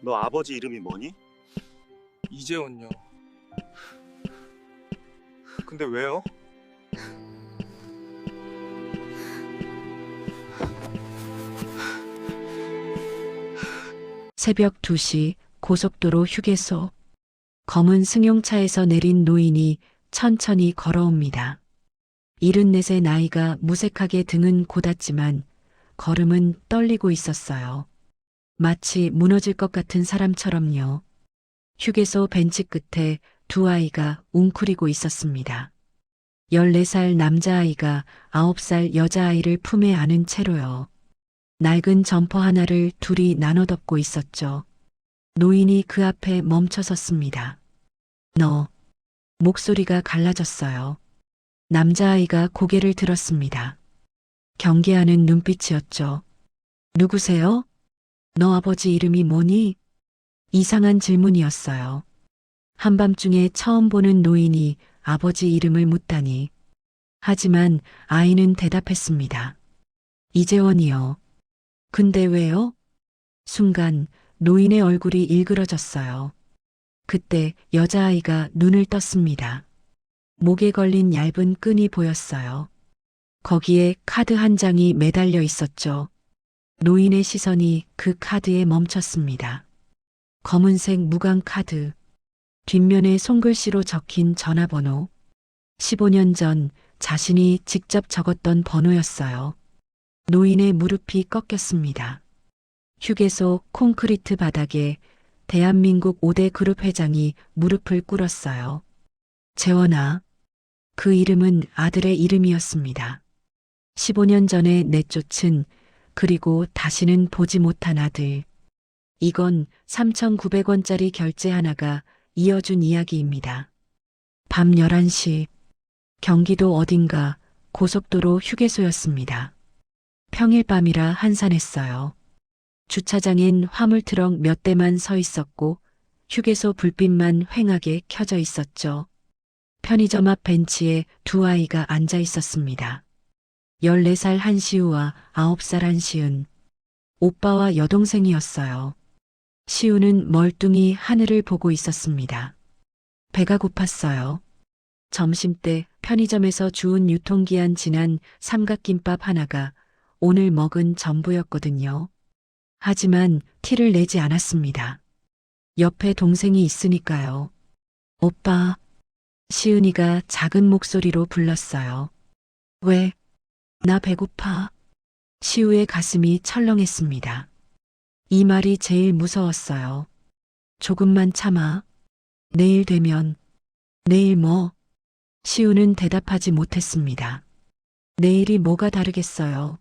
너 아버지 이름이 뭐니? 이재원요. 근데 왜요? 새벽 2시 고속도로 휴게소. 검은 승용차에서 내린 노인이 천천히 걸어옵니다. 74의 나이가 무색하게 등은 곧았지만 걸음은 떨리고 있었어요. 마치 무너질 것 같은 사람처럼요. 휴게소 벤치 끝에 두 아이가 웅크리고 있었습니다. 14살 남자아이가 9살 여자아이를 품에 안은 채로요. 낡은 점퍼 하나를 둘이 나눠 덮고 있었죠. 노인이 그 앞에 멈춰 섰습니다. 너. 목소리가 갈라졌어요. 남자아이가 고개를 들었습니다. 경계하는 눈빛이었죠. 누구세요? 너 아버지 이름이 뭐니? 이상한 질문이었어요. 한밤중에 처음 보는 노인이 아버지 이름을 묻다니. 하지만 아이는 대답했습니다. 이재원이요. 근데 왜요? 순간 노인의 얼굴이 일그러졌어요. 그때 여자아이가 눈을 떴습니다. 목에 걸린 얇은 끈이 보였어요. 거기에 카드 한 장이 매달려 있었죠. 노인의 시선이 그 카드에 멈췄습니다. 검은색 무광 카드. 뒷면에 손글씨로 적힌 전화번호. 15년 전 자신이 직접 적었던 번호였어요. 노인의 무릎이 꺾였습니다. 휴게소 콘크리트 바닥에 대한민국 5대 그룹 회장이 무릎을 꿇었어요. 재원아. 그 이름은 아들의 이름이었습니다. 15년 전에 내쫓은 그리고 다시는 보지 못한 아들. 이건 3,900원짜리 결제 하나가 이어준 이야기입니다. 밤 11시 경기도 어딘가 고속도로 휴게소였습니다. 평일 밤이라 한산했어요. 주차장엔 화물트럭 몇 대만 서 있었고 휴게소 불빛만 휑하게 켜져 있었죠. 편의점 앞 벤치에 두 아이가 앉아 있었습니다. 14살 한시우와 9살 한시은. 오빠와 여동생이었어요. 시우는 멀뚱히 하늘을 보고 있었습니다. 배가 고팠어요. 점심때 편의점에서 주운 유통기한 지난 삼각김밥 하나가 오늘 먹은 전부였거든요. 하지만 티를 내지 않았습니다. 옆에 동생이 있으니까요. 오빠. 시은이가 작은 목소리로 불렀어요. 왜? 나 배고파. 시우의 가슴이 철렁했습니다. 이 말이 제일 무서웠어요. 조금만 참아. 내일 되면. 내일 뭐? 시우는 대답하지 못했습니다. 내일이 뭐가 다르겠어요.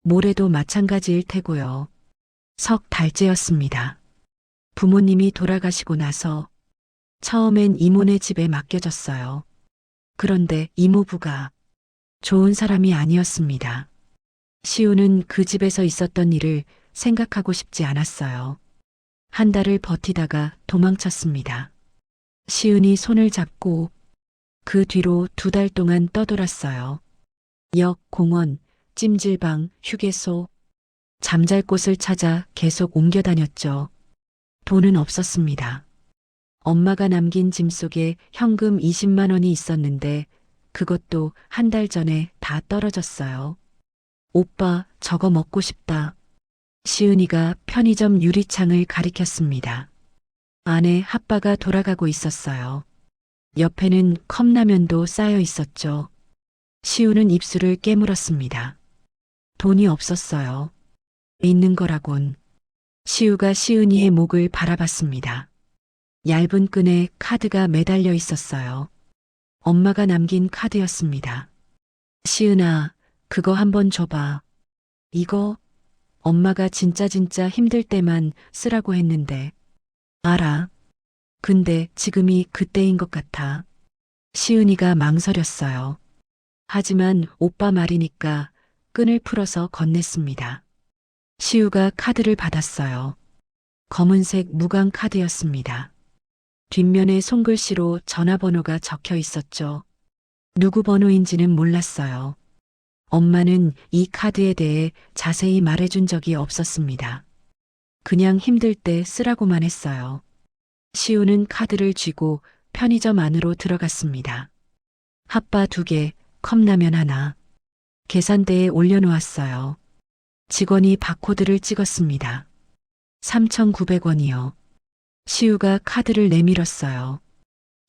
모레도 마찬가지일 테고요. 석 달째였습니다. 부모님이 돌아가시고 나서 처음엔 이모네 집에 맡겨졌어요. 그런데 이모부가 좋은 사람이 아니었습니다. 시우는 그 집에서 있었던 일을 생각하고 싶지 않았어요. 한 달을 버티다가 도망쳤습니다. 시은이 손을 잡고 그 뒤로 2달 동안 떠돌았어요. 역, 공원, 찜질방, 휴게소, 잠잘 곳을 찾아 계속 옮겨 다녔죠. 돈은 없었습니다. 엄마가 남긴 짐 속에 현금 20만 원이 있었는데 그것도 한 달 전에 다 떨어졌어요. 오빠, 저거 먹고 싶다. 시은이가 편의점 유리창을 가리켰습니다. 안에 핫바가 돌아가고 있었어요. 옆에는 컵라면도 쌓여 있었죠. 시우는 입술을 깨물었습니다. 돈이 없었어요. 있는 거라곤. 시우가 시은이의 목을 바라봤습니다. 얇은 끈에 카드가 매달려 있었어요. 엄마가 남긴 카드였습니다. 시은아, 그거 한번 줘봐. 이거? 엄마가 진짜 힘들 때만 쓰라고 했는데. 알아. 근데 지금이 그때인 것 같아. 시은이가 망설였어요. 하지만 오빠 말이니까 끈을 풀어서 건넸습니다. 시우가 카드를 받았어요. 검은색 무광 카드였습니다. 뒷면에 손글씨로 전화번호가 적혀 있었죠. 누구 번호인지는 몰랐어요. 엄마는 이 카드에 대해 자세히 말해준 적이 없었습니다. 그냥 힘들 때 쓰라고만 했어요. 시우는 카드를 쥐고 편의점 안으로 들어갔습니다. 핫바 2개, 컵라면 하나. 계산대에 올려놓았어요. 직원이 바코드를 찍었습니다. 3,900원이요. 시우가 카드를 내밀었어요.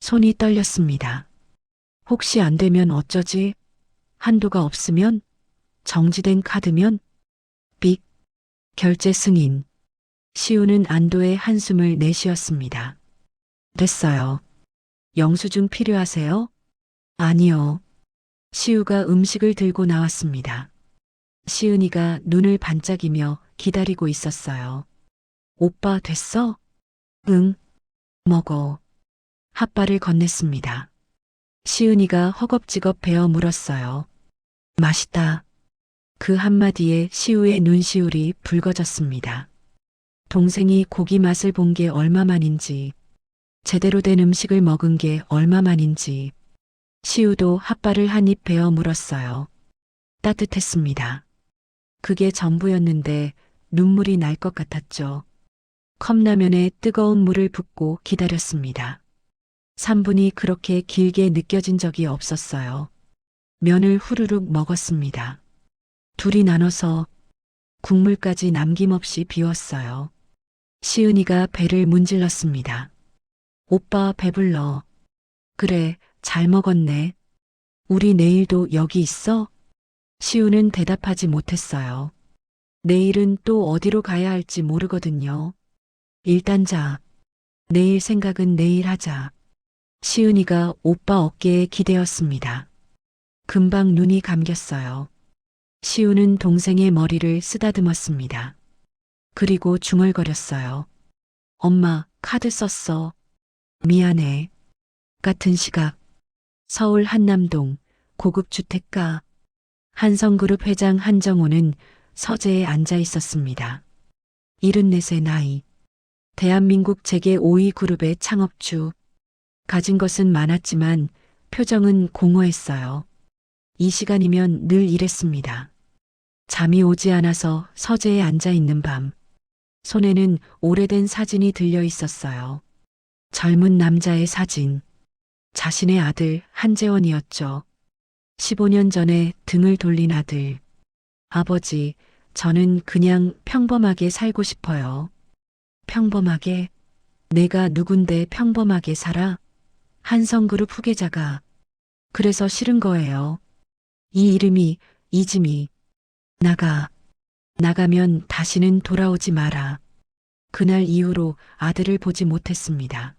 손이 떨렸습니다. 혹시 안 되면 어쩌지? 한도가 없으면? 정지된 카드면? 삑. 결제 승인. 시우는 안도의 한숨을 내쉬었습니다. 됐어요. 영수증 필요하세요? 아니요. 시우가 음식을 들고 나왔습니다. 시은이가 눈을 반짝이며 기다리고 있었어요. 오빠 됐어? 응. 먹어. 핫바를 건넸습니다. 시은이가 허겁지겁 베어 물었어요. 맛있다. 그 한마디에 시우의 눈시울이 붉어졌습니다. 동생이 고기 맛을 본 게 얼마만인지, 제대로 된 음식을 먹은 게 얼마만인지, 시우도 핫바를 한 입 베어 물었어요. 따뜻했습니다. 그게 전부였는데 눈물이 날 것 같았죠. 컵라면에 뜨거운 물을 붓고 기다렸습니다. 3분이 그렇게 길게 느껴진 적이 없었어요. 면을 후루룩 먹었습니다. 둘이 나눠서 국물까지 남김없이 비웠어요. 시은이가 배를 문질렀습니다. 오빠 배불러. 그래, 잘 먹었네. 우리 내일도 여기 있어? 시우는 대답하지 못했어요. 내일은 또 어디로 가야 할지 모르거든요. 일단 자. 내일 생각은 내일 하자. 시은이가 오빠 어깨에 기대었습니다. 금방 눈이 감겼어요. 시우는 동생의 머리를 쓰다듬었습니다. 그리고 중얼거렸어요. 엄마, 카드 썼어. 미안해. 같은 시각. 서울 한남동 고급 주택가. 한성그룹 회장 한정호는 서재에 앉아 있었습니다. 74의 나이. 대한민국 재계 5위 그룹의 창업주. 가진 것은 많았지만 표정은 공허했어요. 이 시간이면 늘 이랬습니다. 잠이 오지 않아서 서재에 앉아 있는 밤. 손에는 오래된 사진이 들려 있었어요. 젊은 남자의 사진. 자신의 아들 한재원이었죠. 15년 전에 등을 돌린 아들. 아버지, 저는 그냥 평범하게 살고 싶어요. 평범하게? 내가 누군데 평범하게 살아? 한성그룹 후계자가. 그래서 싫은 거예요. 이 이름이, 이짐이. 나가면 다시는 돌아오지 마라. 그날 이후로 아들을 보지 못했습니다.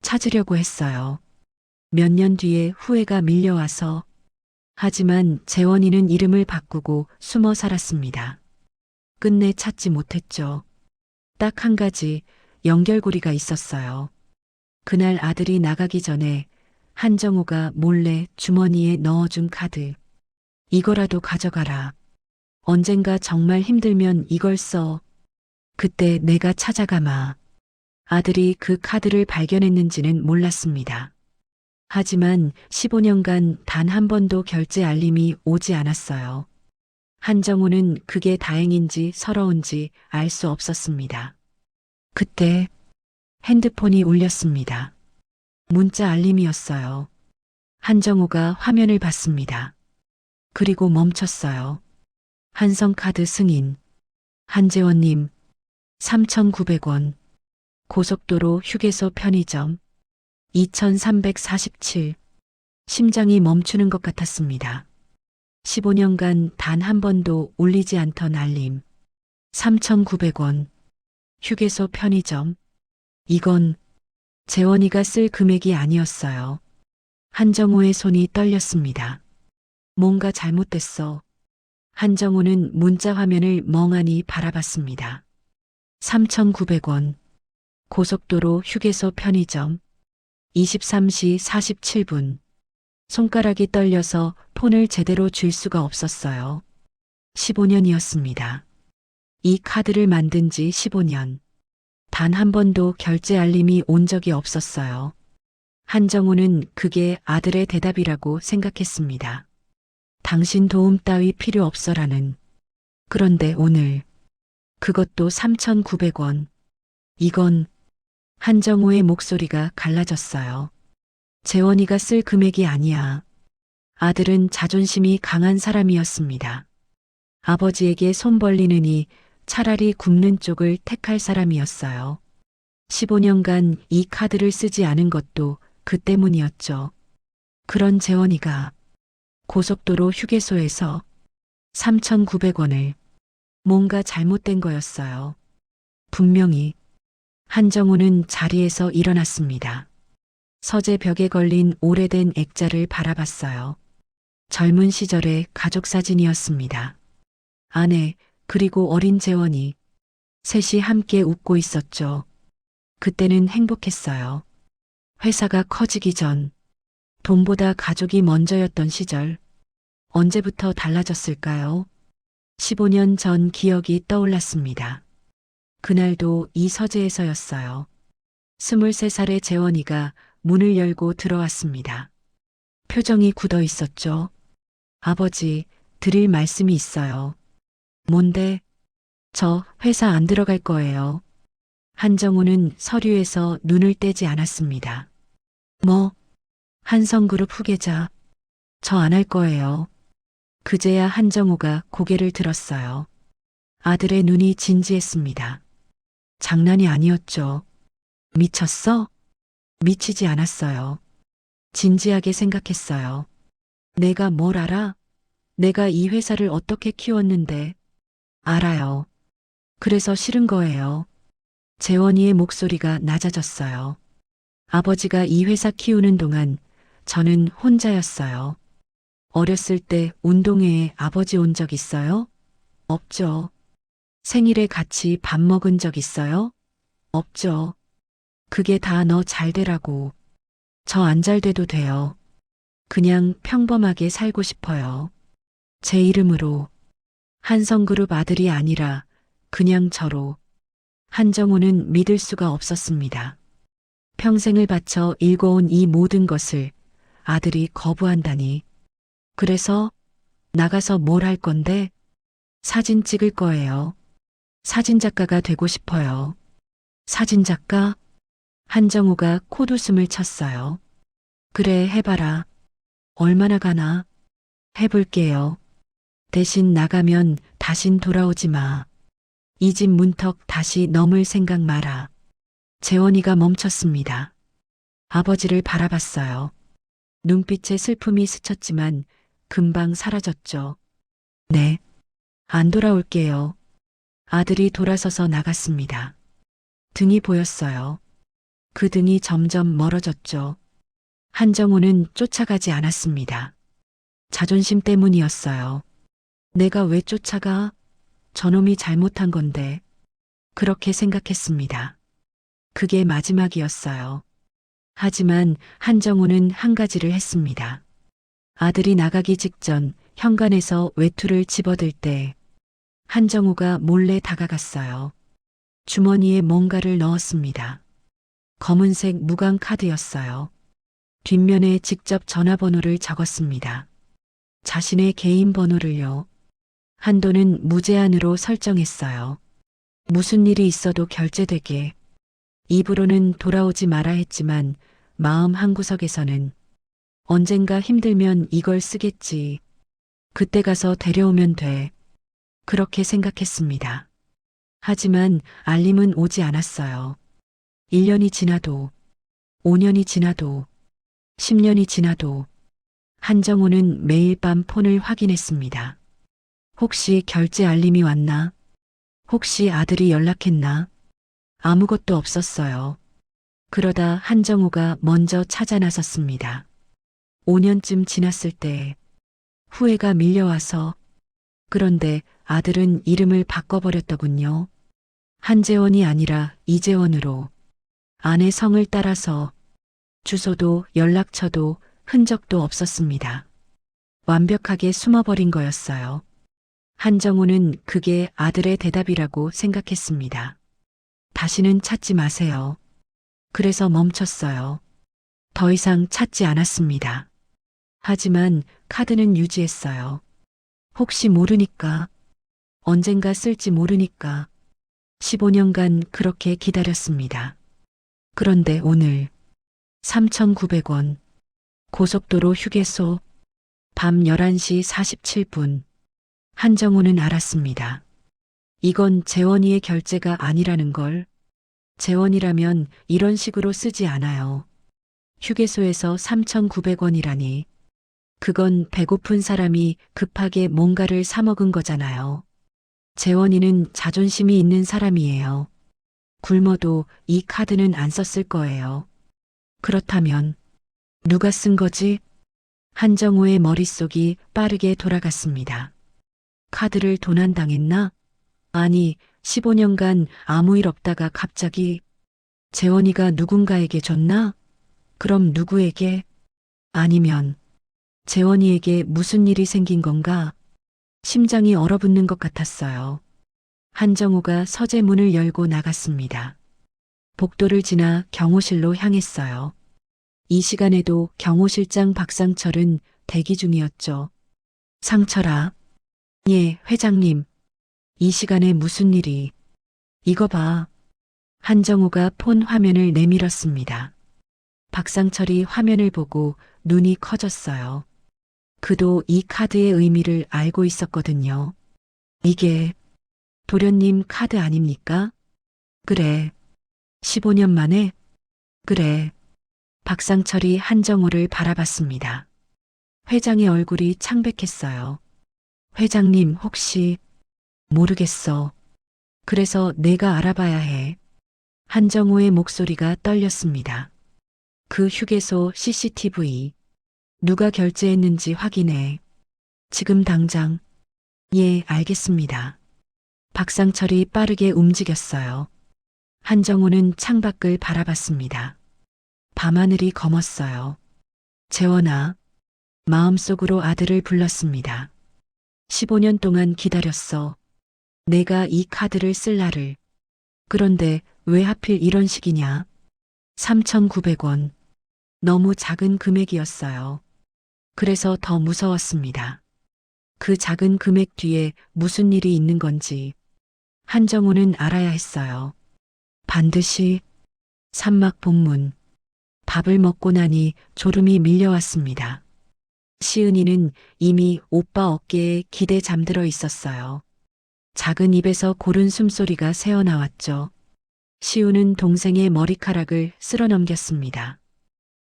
찾으려고 했어요. 몇 년 뒤에 후회가 밀려와서. 하지만 재원이는 이름을 바꾸고 숨어 살았습니다. 끝내 찾지 못했죠. 딱 한 가지 연결고리가 있었어요. 그날 아들이 나가기 전에 한정우가 몰래 주머니에 넣어준 카드. 이거라도 가져가라. 언젠가 정말 힘들면 이걸 써. 그때 내가 찾아가마. 아들이 그 카드를 발견했는지는 몰랐습니다. 하지만 15년간 단 한 번도 결제 알림이 오지 않았어요. 한정우는 그게 다행인지 서러운지 알 수 없었습니다. 그때 핸드폰이 울렸습니다. 문자 알림이었어요. 한정우가 화면을 봤습니다. 그리고 멈췄어요. 한성카드 승인. 한재원님, 3,900원. 고속도로 휴게소 편의점. 2347. 심장이 멈추는 것 같았습니다. 15년간 단 한 번도 울리지 않던 알림. 3,900원. 휴게소 편의점. 이건 재원이가 쓸 금액이 아니었어요. 한정우의 손이 떨렸습니다. 뭔가 잘못됐어. 한정우는 문자 화면을 멍하니 바라봤습니다. 3,900원. 고속도로 휴게소 편의점. 23시 47분. 손가락이 떨려서 폰을 제대로 쥘 수가 없었어요. 15년이었습니다. 이 카드를 만든 지 15년. 단 한 번도 결제 알림이 온 적이 없었어요. 한정우는 그게 아들의 대답이라고 생각했습니다. 당신 도움 따위 필요 없어라는. 그런데 오늘 그것도 3,900원. 이건 한정우의 목소리가 갈라졌어요. 재원이가 쓸 금액이 아니야. 아들은 자존심이 강한 사람이었습니다. 아버지에게 손 벌리느니 차라리 굶는 쪽을 택할 사람이었어요. 15년간 이 카드를 쓰지 않은 것도 그 때문이었죠. 그런 재원이가 고속도로 휴게소에서 3,900원을 뭔가 잘못된 거였어요. 분명히 한정우는 자리에서 일어났습니다. 서재 벽에 걸린 오래된 액자를 바라봤어요. 젊은 시절의 가족 사진이었습니다. 아내 그리고 어린 재원이 셋이 함께 웃고 있었죠. 그때는 행복했어요. 회사가 커지기 전 돈보다 가족이 먼저였던 시절. 언제부터 달라졌을까요? 15년 전 기억이 떠올랐습니다. 그날도 이 서재에서였어요. 23살의 재원이가 문을 열고 들어왔습니다. 표정이 굳어 있었죠. 아버지, 드릴 말씀이 있어요. 뭔데? 저 회사 안 들어갈 거예요. 한정우는 서류에서 눈을 떼지 않았습니다. 뭐? 한성그룹 후계자. 저 안 할 거예요. 그제야 한정우가 고개를 들었어요. 아들의 눈이 진지했습니다. 장난이 아니었죠. 미쳤어? 미치지 않았어요. 진지하게 생각했어요. 내가 뭘 알아? 내가 이 회사를 어떻게 키웠는데. 알아요. 그래서 싫은 거예요. 재원이의 목소리가 낮아졌어요. 아버지가 이 회사 키우는 동안 저는 혼자였어요. 어렸을 때 운동회에 아버지 온 적 있어요? 없죠. 생일에 같이 밥 먹은 적 있어요? 없죠. 그게 다 너 잘 되라고. 저 안 잘 돼도 돼요. 그냥 평범하게 살고 싶어요. 제 이름으로. 한성그룹 아들이 아니라 그냥 저로. 한정우는 믿을 수가 없었습니다. 평생을 바쳐 일궈온 이 모든 것을 아들이 거부한다니. 그래서 나가서 뭘 할 건데? 사진 찍을 거예요. 사진작가가 되고 싶어요. 사진작가? 한정우가 콧웃음을 쳤어요. 그래, 해봐라. 얼마나 가나? 해볼게요. 대신 나가면 다신 돌아오지 마. 이 집 문턱 다시 넘을 생각 마라. 재원이가 멈췄습니다. 아버지를 바라봤어요. 눈빛에 슬픔이 스쳤지만 금방 사라졌죠. 네. 안 돌아올게요. 아들이 돌아서서 나갔습니다. 등이 보였어요. 그 등이 점점 멀어졌죠. 한정우는 쫓아가지 않았습니다. 자존심 때문이었어요. 내가 왜 쫓아가? 저놈이 잘못한 건데. 그렇게 생각했습니다. 그게 마지막이었어요. 하지만 한정우는 한 가지를 했습니다. 아들이 나가기 직전 현관에서 외투를 집어들 때 한정우가 몰래 다가갔어요. 주머니에 뭔가를 넣었습니다. 검은색 무광 카드였어요. 뒷면에 직접 전화번호를 적었습니다. 자신의 개인 번호를요. 한도는 무제한으로 설정했어요. 무슨 일이 있어도 결제되게. 입으로는 돌아오지 마라 했지만 마음 한구석에서는 언젠가 힘들면 이걸 쓰겠지. 그때 가서 데려오면 돼. 그렇게 생각했습니다. 하지만 알림은 오지 않았어요. 1년이 지나도, 5년이 지나도, 10년이 지나도 한정우는 매일 밤 폰을 확인했습니다. 혹시 결제 알림이 왔나? 혹시 아들이 연락했나? 아무것도 없었어요. 그러다 한정우가 먼저 찾아 나섰습니다. 5년쯤 지났을 때 후회가 밀려와서. 그런데 아들은 이름을 바꿔버렸더군요. 한재원이 아니라 이재원으로. 아내 성을 따라서. 주소도 연락처도 흔적도 없었습니다. 완벽하게 숨어버린 거였어요. 한정우는 그게 아들의 대답이라고 생각했습니다. 다시는 찾지 마세요. 그래서 멈췄어요. 더 이상 찾지 않았습니다. 하지만 카드는 유지했어요. 혹시 모르니까. 언젠가 쓸지 모르니까. 15년간 그렇게 기다렸습니다. 그런데 오늘 3,900원. 고속도로 휴게소 밤 11시 47분. 한정우는 알았습니다. 이건 재원이의 결제가 아니라는 걸. 재원이라면 이런 식으로 쓰지 않아요. 휴게소에서 3,900원이라니. 그건 배고픈 사람이 급하게 뭔가를 사 먹은 거잖아요. 재원이는 자존심이 있는 사람이에요. 굶어도 이 카드는 안 썼을 거예요. 그렇다면 누가 쓴 거지? 한정우의 머릿속이 빠르게 돌아갔습니다. 카드를 도난당했나? 아니, 15년간 아무 일 없다가 갑자기 재원이가 누군가에게 줬나? 그럼 누구에게? 아니면 재원이에게 무슨 일이 생긴 건가? 심장이 얼어붙는 것 같았어요. 한정우가 서재문을 열고 나갔습니다. 복도를 지나 경호실로 향했어요. 이 시간에도 경호실장 박상철은 대기 중이었죠. 상철아. 예, 회장님. 이 시간에 무슨 일이? 이거 봐. 한정우가 폰 화면을 내밀었습니다. 박상철이 화면을 보고 눈이 커졌어요. 그도 이 카드의 의미를 알고 있었거든요. 이게 도련님 카드 아닙니까? 그래. 15년 만에? 그래. 박상철이 한정우를 바라봤습니다. 회장의 얼굴이 창백했어요. 회장님 혹시 모르겠어. 그래서 내가 알아봐야 해. 한정우의 목소리가 떨렸습니다. 그 휴게소 CCTV 누가 결제했는지 확인해. 지금 당장. 예, 알겠습니다. 박상철이 빠르게 움직였어요. 한정우는 창밖을 바라봤습니다. 밤하늘이 검었어요. 재원아. 마음속으로 아들을 불렀습니다. 15년 동안 기다렸어. 내가 이 카드를 쓸 날을. 그런데 왜 하필 이런 식이냐? 3,900원. 너무 작은 금액이었어요. 그래서 더 무서웠습니다. 그 작은 금액 뒤에 무슨 일이 있는 건지 한정우는 알아야 했어요. 반드시. 산막 본문. 밥을 먹고 나니 졸음이 밀려왔습니다. 시은이는 이미 오빠 어깨에 기대 잠들어 있었어요. 작은 입에서 고른 숨소리가 새어나왔죠. 시우는 동생의 머리카락을 쓸어 넘겼습니다.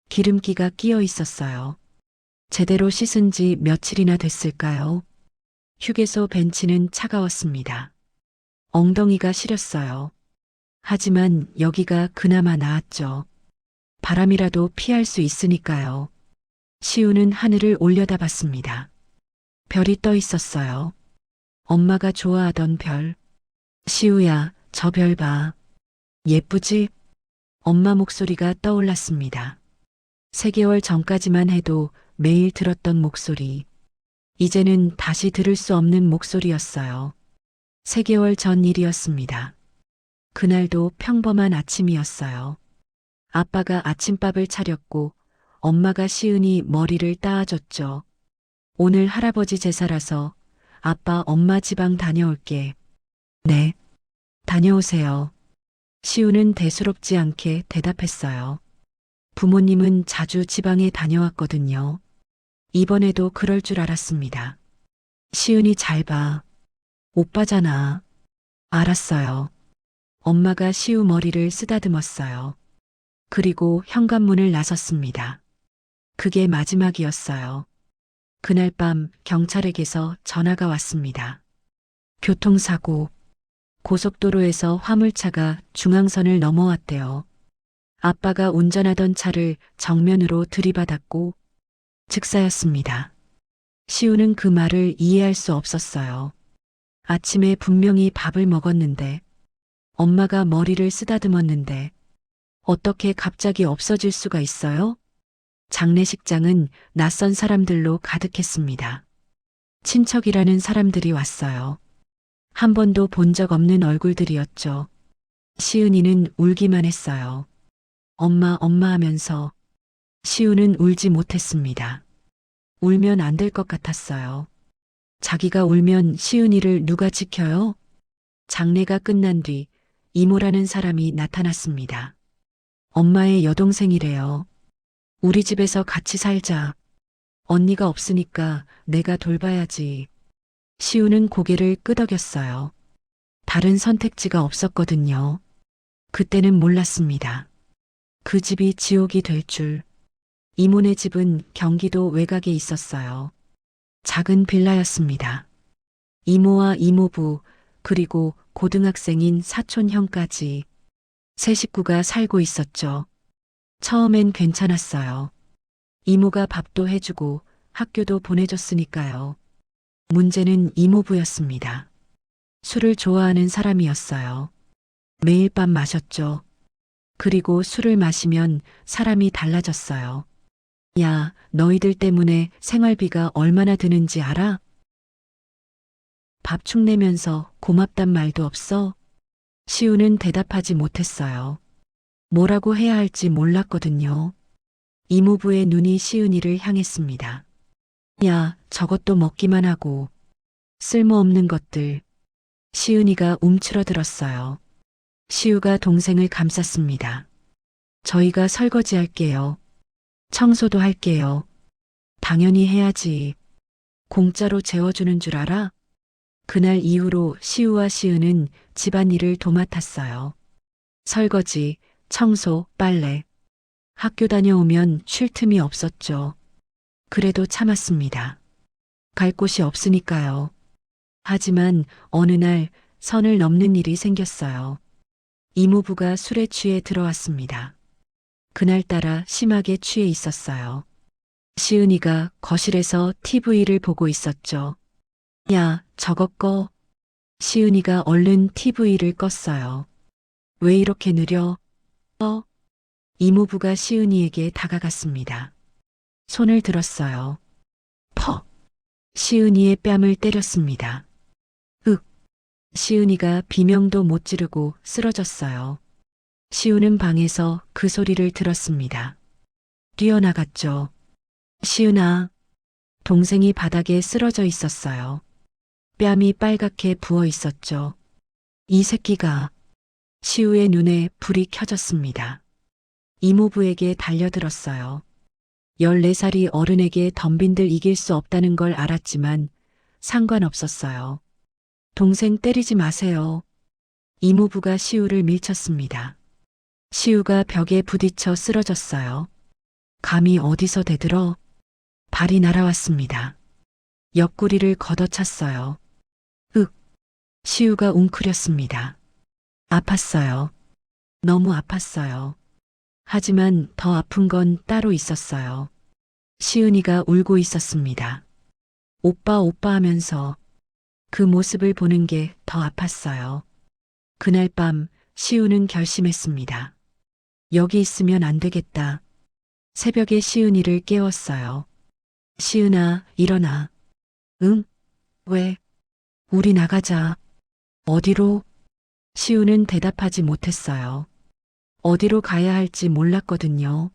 기름기가 끼어 있었어요. 제대로 씻은 지 며칠이나 됐을까요? 휴게소 벤치는 차가웠습니다. 엉덩이가 시렸어요. 하지만 여기가 그나마 나았죠. 바람이라도 피할 수 있으니까요. 시우는 하늘을 올려다봤습니다. 별이 떠 있었어요. 엄마가 좋아하던 별. 시우야, 저 별 봐. 예쁘지? 엄마 목소리가 떠올랐습니다. 3개월 전까지만 해도 매일 들었던 목소리. 이제는 다시 들을 수 없는 목소리였어요. 3개월 전 일이었습니다. 그날도 평범한 아침이었어요. 아빠가 아침밥을 차렸고 엄마가 시은이 머리를 따아줬죠. 오늘 할아버지 제사라서 아빠 엄마 지방 다녀올게. 네. 다녀오세요. 시우는 대수롭지 않게 대답했어요. 부모님은 자주 지방에 다녀왔거든요. 이번에도 그럴 줄 알았습니다. 시은이 잘 봐. 오빠잖아. 알았어요. 엄마가 시우 머리를 쓰다듬었어요. 그리고 현관문을 나섰습니다. 그게 마지막이었어요. 그날 밤 경찰에게서 전화가 왔습니다. 교통사고. 고속도로에서 화물차가 중앙선을 넘어왔대요. 아빠가 운전하던 차를 정면으로 들이받았고 즉사였습니다. 시우는 그 말을 이해할 수 없었어요. 아침에 분명히 밥을 먹었는데, 엄마가 머리를 쓰다듬었는데, 어떻게 갑자기 없어질 수가 있어요? 장례식장은 낯선 사람들로 가득했습니다. 친척이라는 사람들이 왔어요. 한 번도 본 적 없는 얼굴들이었죠. 시은이는 울기만 했어요. 엄마, 엄마 하면서. 시우는 울지 못했습니다. 울면 안 될 것 같았어요. 자기가 울면 시은이를 누가 지켜요? 장례가 끝난 뒤 이모라는 사람이 나타났습니다. 엄마의 여동생이래요. 우리 집에서 같이 살자. 언니가 없으니까 내가 돌봐야지. 시우는 고개를 끄덕였어요. 다른 선택지가 없었거든요. 그때는 몰랐습니다. 그 집이 지옥이 될 줄. 이모네 집은 경기도 외곽에 있었어요. 작은 빌라였습니다. 이모와 이모부, 그리고 고등학생인 사촌 형까지 세 식구가 살고 있었죠. 처음엔 괜찮았어요. 이모가 밥도 해주고 학교도 보내줬으니까요. 문제는 이모부였습니다. 술을 좋아하는 사람이었어요. 매일 밤 마셨죠. 그리고 술을 마시면 사람이 달라졌어요. 야, 너희들 때문에 생활비가 얼마나 드는지 알아? 밥 축내면서 고맙단 말도 없어? 시우는 대답하지 못했어요. 뭐라고 해야 할지 몰랐거든요. 이모부의 눈이 시은이를 향했습니다. 야, 저것도 먹기만 하고. 쓸모없는 것들. 시은이가 움츠러들었어요. 시우가 동생을 감쌌습니다. 저희가 설거지 할게요. 청소도 할게요. 당연히 해야지. 공짜로 재워주는 줄 알아? 그날 이후로 시우와 시은은 집안일을 도맡았어요. 설거지, 청소, 빨래. 학교 다녀오면 쉴 틈이 없었죠. 그래도 참았습니다. 갈 곳이 없으니까요. 하지만 어느 날 선을 넘는 일이 생겼어요. 이모부가 술에 취해 들어왔습니다. 그날따라 심하게 취해 있었어요. 시은이가 거실에서 TV를 보고 있었죠. 야, 저거 꺼. 시은이가 얼른 TV를 껐어요. 왜 이렇게 느려? 이모부가 시은이에게 다가갔습니다. 손을 들었어요. 퍽! 시은이의 뺨을 때렸습니다. 윽! 시은이가 비명도 못 지르고 쓰러졌어요. 시우는 방에서 그 소리를 들었습니다. 뛰어나갔죠. 시은아. 동생이 바닥에 쓰러져 있었어요. 뺨이 빨갛게 부어 있었죠. 이 새끼가. 시우의 눈에 불이 켜졌습니다. 이모부에게 달려들었어요. 14살이 어른에게 덤빈들 이길 수 없다는 걸 알았지만 상관없었어요. 동생 때리지 마세요. 이모부가 시우를 밀쳤습니다. 시우가 벽에 부딪혀 쓰러졌어요. 감히 어디서 대들어? 발이 날아왔습니다. 옆구리를 걷어찼어요. 윽! 시우가 웅크렸습니다. 아팠어요. 너무 아팠어요. 하지만 더 아픈 건 따로 있었어요. 시은이가 울고 있었습니다. 오빠 오빠 하면서 그 모습을 보는 게 더 아팠어요. 그날 밤 시우는 결심했습니다. 여기 있으면 안 되겠다. 새벽에 시은이를 깨웠어요. 시은아, 일어나. 응? 왜? 우리 나가자. 어디로? 시우는 대답하지 못했어요. 어디로 가야 할지 몰랐거든요.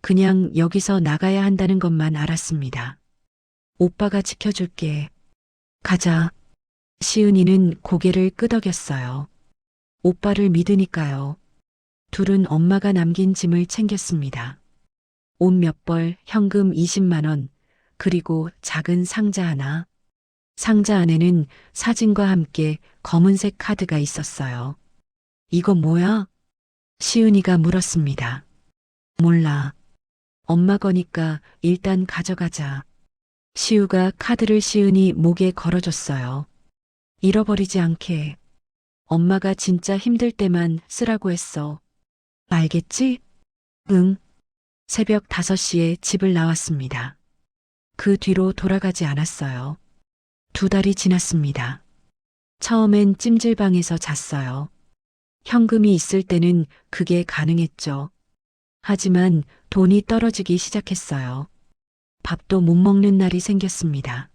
그냥 여기서 나가야 한다는 것만 알았습니다. 오빠가 지켜줄게. 가자. 시은이는 고개를 끄덕였어요. 오빠를 믿으니까요. 둘은 엄마가 남긴 짐을 챙겼습니다. 옷 몇 벌, 현금 20만 원, 그리고 작은 상자 하나. 상자 안에는 사진과 함께 검은색 카드가 있었어요. 이거 뭐야? 시은이가 물었습니다. 몰라. 엄마 거니까 일단 가져가자. 시우가 카드를 시은이 목에 걸어줬어요. 잃어버리지 않게. 엄마가 진짜 힘들 때만 쓰라고 했어. 알겠지? 응. 새벽 5시에 집을 나왔습니다. 그 뒤로 돌아가지 않았어요. 2달이 지났습니다. 처음엔 찜질방에서 잤어요. 현금이 있을 때는 그게 가능했죠. 하지만 돈이 떨어지기 시작했어요. 밥도 못 먹는 날이 생겼습니다.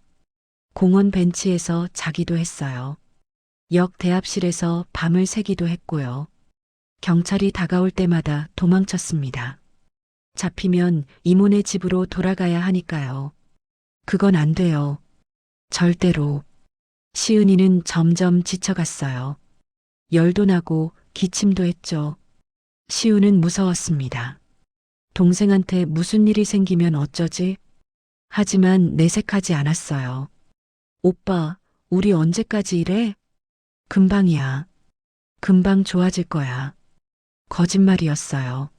공원 벤치에서 자기도 했어요. 역 대합실에서 밤을 새기도 했고요. 경찰이 다가올 때마다 도망쳤습니다. 잡히면 이모네 집으로 돌아가야 하니까요. 그건 안 돼요. 절대로. 시은이는 점점 지쳐갔어요. 열도 나고 기침도 했죠. 시우는 무서웠습니다. 동생한테 무슨 일이 생기면 어쩌지? 하지만 내색하지 않았어요. 오빠, 우리 언제까지 이래? 금방이야. 금방 좋아질 거야. 거짓말이었어요.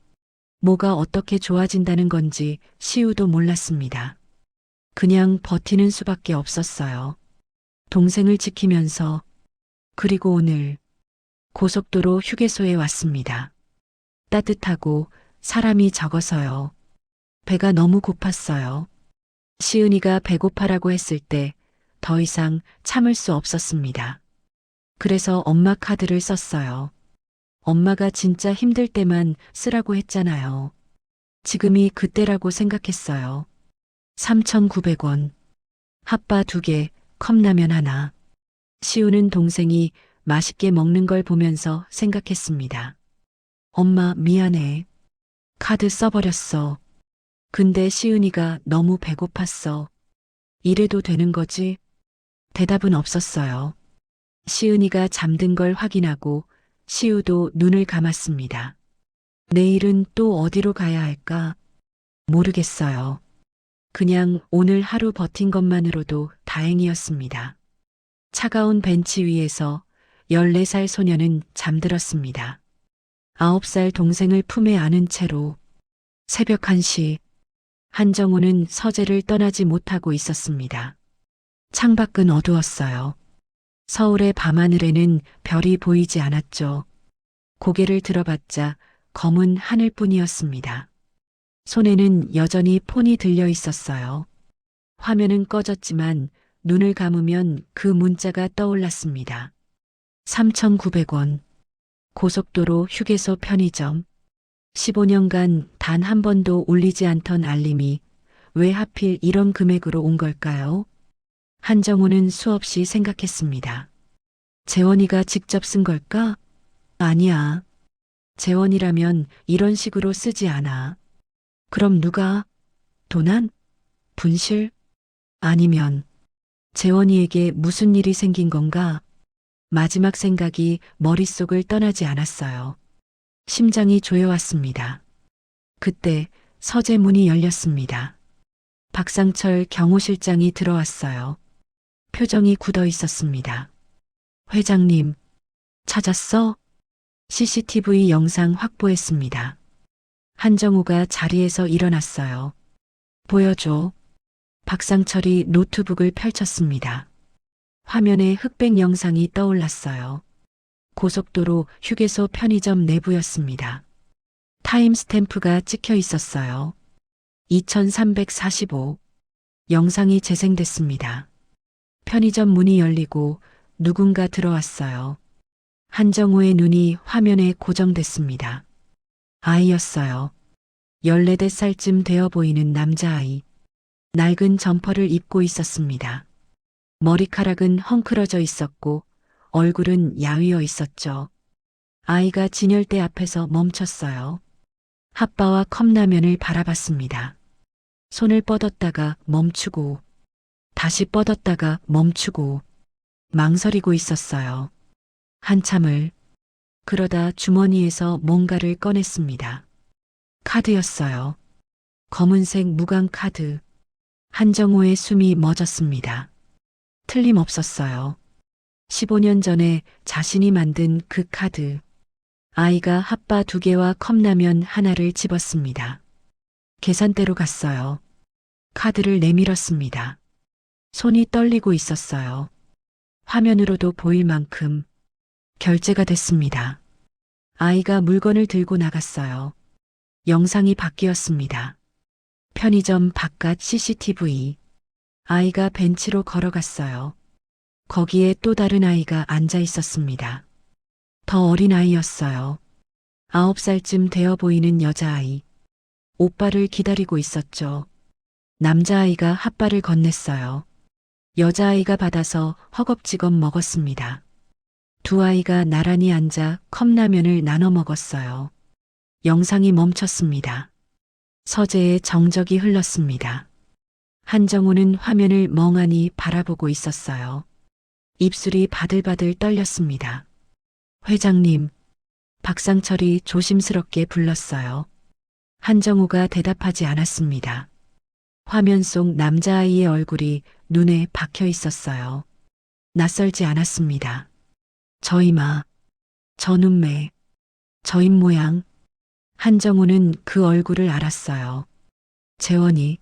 뭐가 어떻게 좋아진다는 건지 시우도 몰랐습니다. 그냥 버티는 수밖에 없었어요. 동생을 지키면서. 그리고 오늘 고속도로 휴게소에 왔습니다. 따뜻하고 사람이 적어서요. 배가 너무 고팠어요. 시은이가 배고파라고 했을 때 더 이상 참을 수 없었습니다. 그래서 엄마 카드를 썼어요. 엄마가 진짜 힘들 때만 쓰라고 했잖아요. 지금이 그때라고 생각했어요. 3,900원. 핫바 2개, 컵라면 하나. 시우는 동생이 맛있게 먹는 걸 보면서 생각했습니다. 엄마 미안해. 카드 써버렸어. 근데 시은이가 너무 배고팠어. 이래도 되는 거지? 대답은 없었어요. 시은이가 잠든 걸 확인하고 시우도 눈을 감았습니다. 내일은 또 어디로 가야 할까? 모르겠어요. 그냥 오늘 하루 버틴 것만으로도 다행이었습니다. 차가운 벤치 위에서 14살 소녀는 잠들었습니다. 9살 동생을 품에 안은 채로 새벽 1시 한정우는 서재를 떠나지 못하고 있었습니다. 창밖은 어두웠어요. 서울의 밤하늘에는 별이 보이지 않았죠. 고개를 들어봤자 검은 하늘뿐이었습니다. 손에는 여전히 폰이 들려 있었어요. 화면은 꺼졌지만 눈을 감으면 그 문자가 떠올랐습니다. 3,900원. 고속도로 휴게소 편의점. 15년간 단 한 번도 울리지 않던 알림이 왜 하필 이런 금액으로 온 걸까요? 한정우는 수없이 생각했습니다. 재원이가 직접 쓴 걸까? 아니야. 재원이라면 이런 식으로 쓰지 않아. 그럼 누가? 도난? 분실? 아니면 재원이에게 무슨 일이 생긴 건가? 마지막 생각이 머릿속을 떠나지 않았어요. 심장이 조여왔습니다. 그때 서재 문이 열렸습니다. 박상철 경호실장이 들어왔어요. 표정이 굳어 있었습니다. 회장님, 찾았어? CCTV 영상 확보했습니다. 한정우가 자리에서 일어났어요. 보여줘. 박상철이 노트북을 펼쳤습니다. 화면에 흑백 영상이 떠올랐어요. 고속도로 휴게소 편의점 내부였습니다. 타임스탬프가 찍혀 있었어요. 2345. 영상이 재생됐습니다. 편의점 문이 열리고 누군가 들어왔어요. 한정우의 눈이 화면에 고정됐습니다. 아이였어요. 14살쯤 되어 보이는 남자아이. 낡은 점퍼를 입고 있었습니다. 머리카락은 헝클어져 있었고 얼굴은 야위어 있었죠. 아이가 진열대 앞에서 멈췄어요. 핫바와 컵라면을 바라봤습니다. 손을 뻗었다가 멈추고 다시 뻗었다가 멈추고 망설이고 있었어요. 한참을. 그러다 주머니에서 뭔가를 꺼냈습니다. 카드였어요. 검은색 무광 카드. 한정우의 숨이 멎었습니다. 틀림없었어요. 15년 전에 자신이 만든 그 카드. 아이가 핫바 2개와 컵라면 하나를 집었습니다. 계산대로 갔어요. 카드를 내밀었습니다. 손이 떨리고 있었어요. 화면으로도 보일 만큼 결제가 됐습니다. 아이가 물건을 들고 나갔어요. 영상이 바뀌었습니다. 편의점 바깥 CCTV. 아이가 벤치로 걸어갔어요. 거기에 또 다른 아이가 앉아 있었습니다. 더 어린 아이였어요. 9살쯤 되어 보이는 여자아이. 오빠를 기다리고 있었죠. 남자아이가 핫바를 건넸어요. 여자아이가 받아서 허겁지겁 먹었습니다. 두 아이가 나란히 앉아 컵라면을 나눠 먹었어요. 영상이 멈췄습니다. 서재에 정적이 흘렀습니다. 한정우는 화면을 멍하니 바라보고 있었어요. 입술이 바들바들 떨렸습니다. 회장님, 박상철이 조심스럽게 불렀어요. 한정우가 대답하지 않았습니다. 화면 속 남자아이의 얼굴이 눈에 박혀 있었어요. 낯설지 않았습니다. 저 이마, 저 눈매, 저 입모양. 한정우는 그 얼굴을 알았어요. 재원이.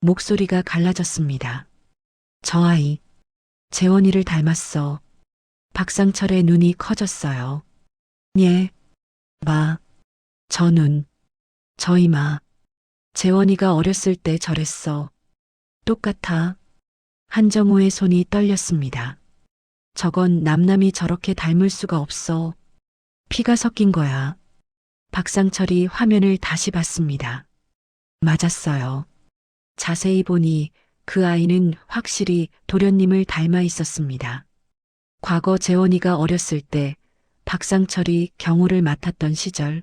목소리가 갈라졌습니다. 저 아이, 재원이를 닮았어. 박상철의 눈이 커졌어요. 예, 마, 저 눈, 저 이마. 재원이가 어렸을 때 저랬어. 똑같아. 한정우의 손이 떨렸습니다. 저건 남남이 저렇게 닮을 수가 없어. 피가 섞인 거야. 박상철이 화면을 다시 봤습니다. 맞았어요. 자세히 보니 그 아이는 확실히 도련님을 닮아 있었습니다. 과거 재원이가 어렸을 때 박상철이 경호를 맡았던 시절,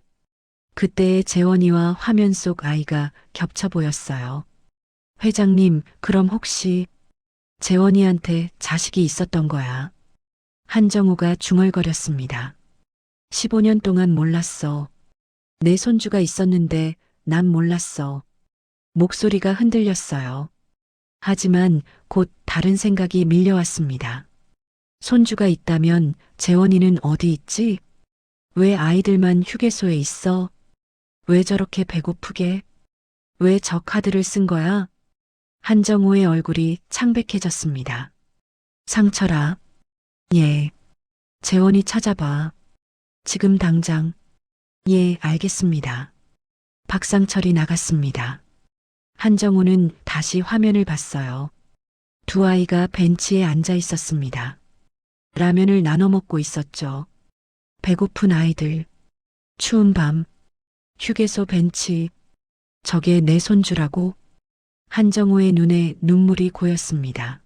그때의 재원이와 화면 속 아이가 겹쳐 보였어요. 회장님, 그럼 혹시 재원이한테 자식이 있었던 거야? 한정우가 중얼거렸습니다. 15년 동안 몰랐어. 내 손주가 있었는데 난 몰랐어. 목소리가 흔들렸어요. 하지만 곧 다른 생각이 밀려왔습니다. 손주가 있다면 재원이는 어디 있지? 왜 아이들만 휴게소에 있어? 왜 저렇게 배고프게? 왜 저 카드를 쓴 거야? 한정우의 얼굴이 창백해졌습니다. 상철아. 예. 재원이 찾아봐. 지금 당장. 예, 알겠습니다. 박상철이 나갔습니다. 한정우는 다시 화면을 봤어요. 두 아이가 벤치에 앉아 있었습니다. 라면을 나눠 먹고 있었죠. 배고픈 아이들. 추운 밤. 휴게소 벤치. 저게 내 손주라고? 한정우의 눈에 눈물이 고였습니다.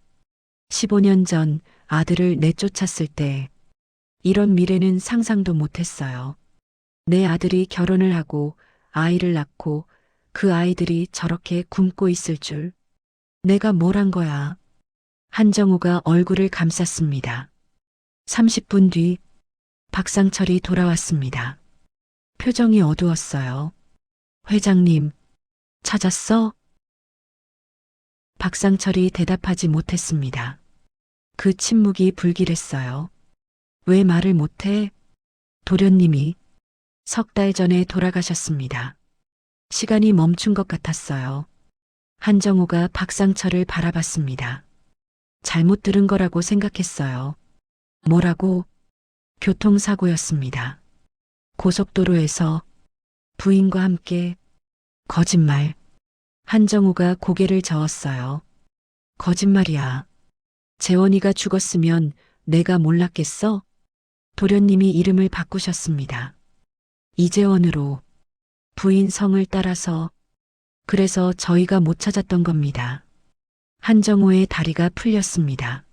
15년 전 아들을 내쫓았을 때 이런 미래는 상상도 못했어요. 내 아들이 결혼을 하고 아이를 낳고 그 아이들이 저렇게 굶고 있을 줄. 내가 뭘 한 거야. 한정우가 얼굴을 감쌌습니다. 30분 뒤 박상철이 돌아왔습니다. 표정이 어두웠어요. 회장님, 찾았어? 박상철이 대답하지 못했습니다. 그 침묵이 불길했어요. 왜 말을 못해? 도련님이 3달 전에 돌아가셨습니다. 시간이 멈춘 것 같았어요. 한정우가 박상철을 바라봤습니다. 잘못 들은 거라고 생각했어요. 뭐라고? 교통사고였습니다. 고속도로에서 부인과 함께. 거짓말. 한정우가 고개를 저었어요. 거짓말이야. 재원이가 죽었으면 내가 몰랐겠어? 도련님이 이름을 바꾸셨습니다. 이재원으로. 부인 성을 따라서. 그래서 저희가 못 찾았던 겁니다. 한정우의 다리가 풀렸습니다.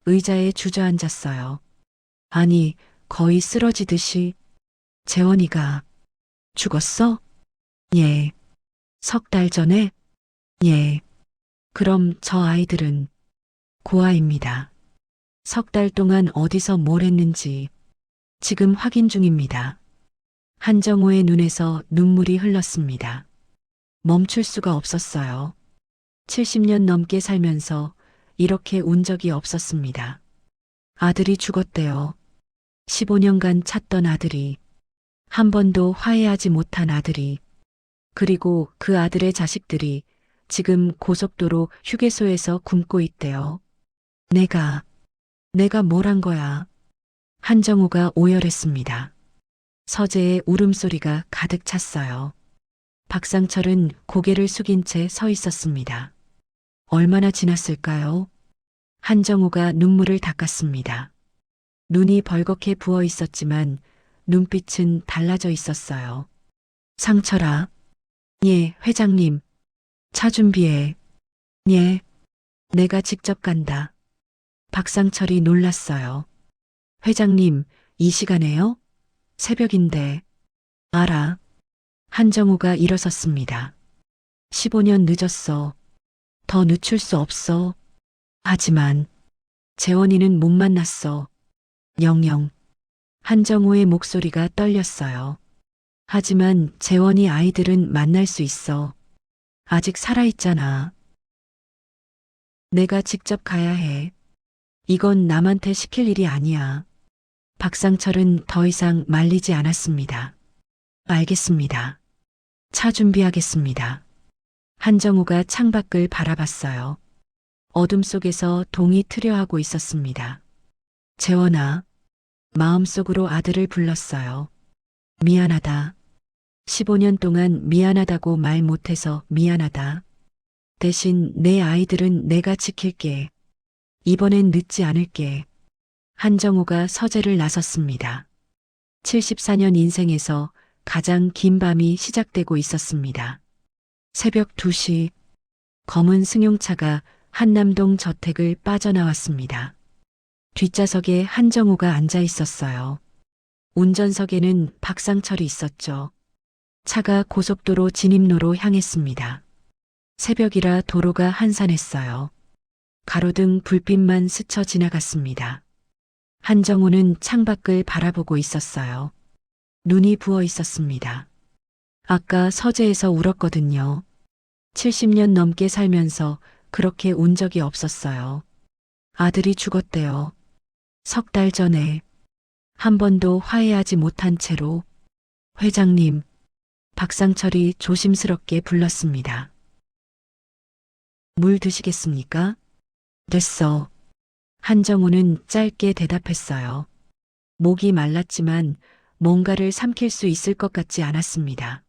의자에 주저앉았어요. 아니, 거의 쓰러지듯이. 재원이가 죽었어? 예. 3달 전에? 예. 그럼 저 아이들은 고아입니다. 3달 동안 어디서 뭘 했는지 지금 확인 중입니다. 한정우의 눈에서 눈물이 흘렀습니다. 멈출 수가 없었어요. 70년 넘게 살면서 이렇게 운 적이 없었습니다. 아들이 죽었대요. 15년간 찾던 아들이. 한 번도 화해하지 못한 아들이. 그리고 그 아들의 자식들이 지금 고속도로 휴게소에서 굶고 있대요. 내가 뭘 한 거야? 한정우가 오열했습니다. 서재의 울음소리가 가득 찼어요. 박상철은 고개를 숙인 채 서 있었습니다. 얼마나 지났을까요? 한정우가 눈물을 닦았습니다. 눈이 벌겋게 부어 있었지만 눈빛은 달라져 있었어요. 상철아. 예, 회장님. 차 준비해. 예. 내가 직접 간다. 박상철이 놀랐어요. 회장님, 이 시간에요? 새벽인데. 알아. 한정우가 일어섰습니다. 15년 늦었어. 더 늦출 수 없어. 하지만 재원이는 못 만났어. 영영. 한정우의 목소리가 떨렸어요. 하지만 재원이 아이들은 만날 수 있어. 아직 살아있잖아. 내가 직접 가야 해. 이건 남한테 시킬 일이 아니야. 박상철은 더 이상 말리지 않았습니다. 알겠습니다. 차 준비하겠습니다. 한정우가 창밖을 바라봤어요. 어둠 속에서 동이 트려하고 있었습니다. 재원아, 마음속으로 아들을 불렀어요. 미안하다. 15년 동안 미안하다고 말 못해서 미안하다. 대신 내 아이들은 내가 지킬게. 이번엔 늦지 않을게. 한정우가 서재를 나섰습니다. 74년 인생에서 가장 긴 밤이 시작되고 있었습니다. 새벽 2시, 검은 승용차가 한남동 저택을 빠져나왔습니다. 뒷좌석에 한정우가 앉아 있었어요. 운전석에는 박상철이 있었죠. 차가 고속도로 진입로로 향했습니다. 새벽이라 도로가 한산했어요. 가로등 불빛만 스쳐 지나갔습니다. 한정우는 창밖을 바라보고 있었어요. 눈이 부어 있었습니다. 아까 서재에서 울었거든요. 70년 넘게 살면서 그렇게 운 적이 없었어요. 아들이 죽었대요. 3달 전에. 한 번도 화해하지 못한 채로. 회장님, 박상철이 조심스럽게 불렀습니다. 물 드시겠습니까? 됐어. 한정우는 짧게 대답했어요. 목이 말랐지만 뭔가를 삼킬 수 있을 것 같지 않았습니다.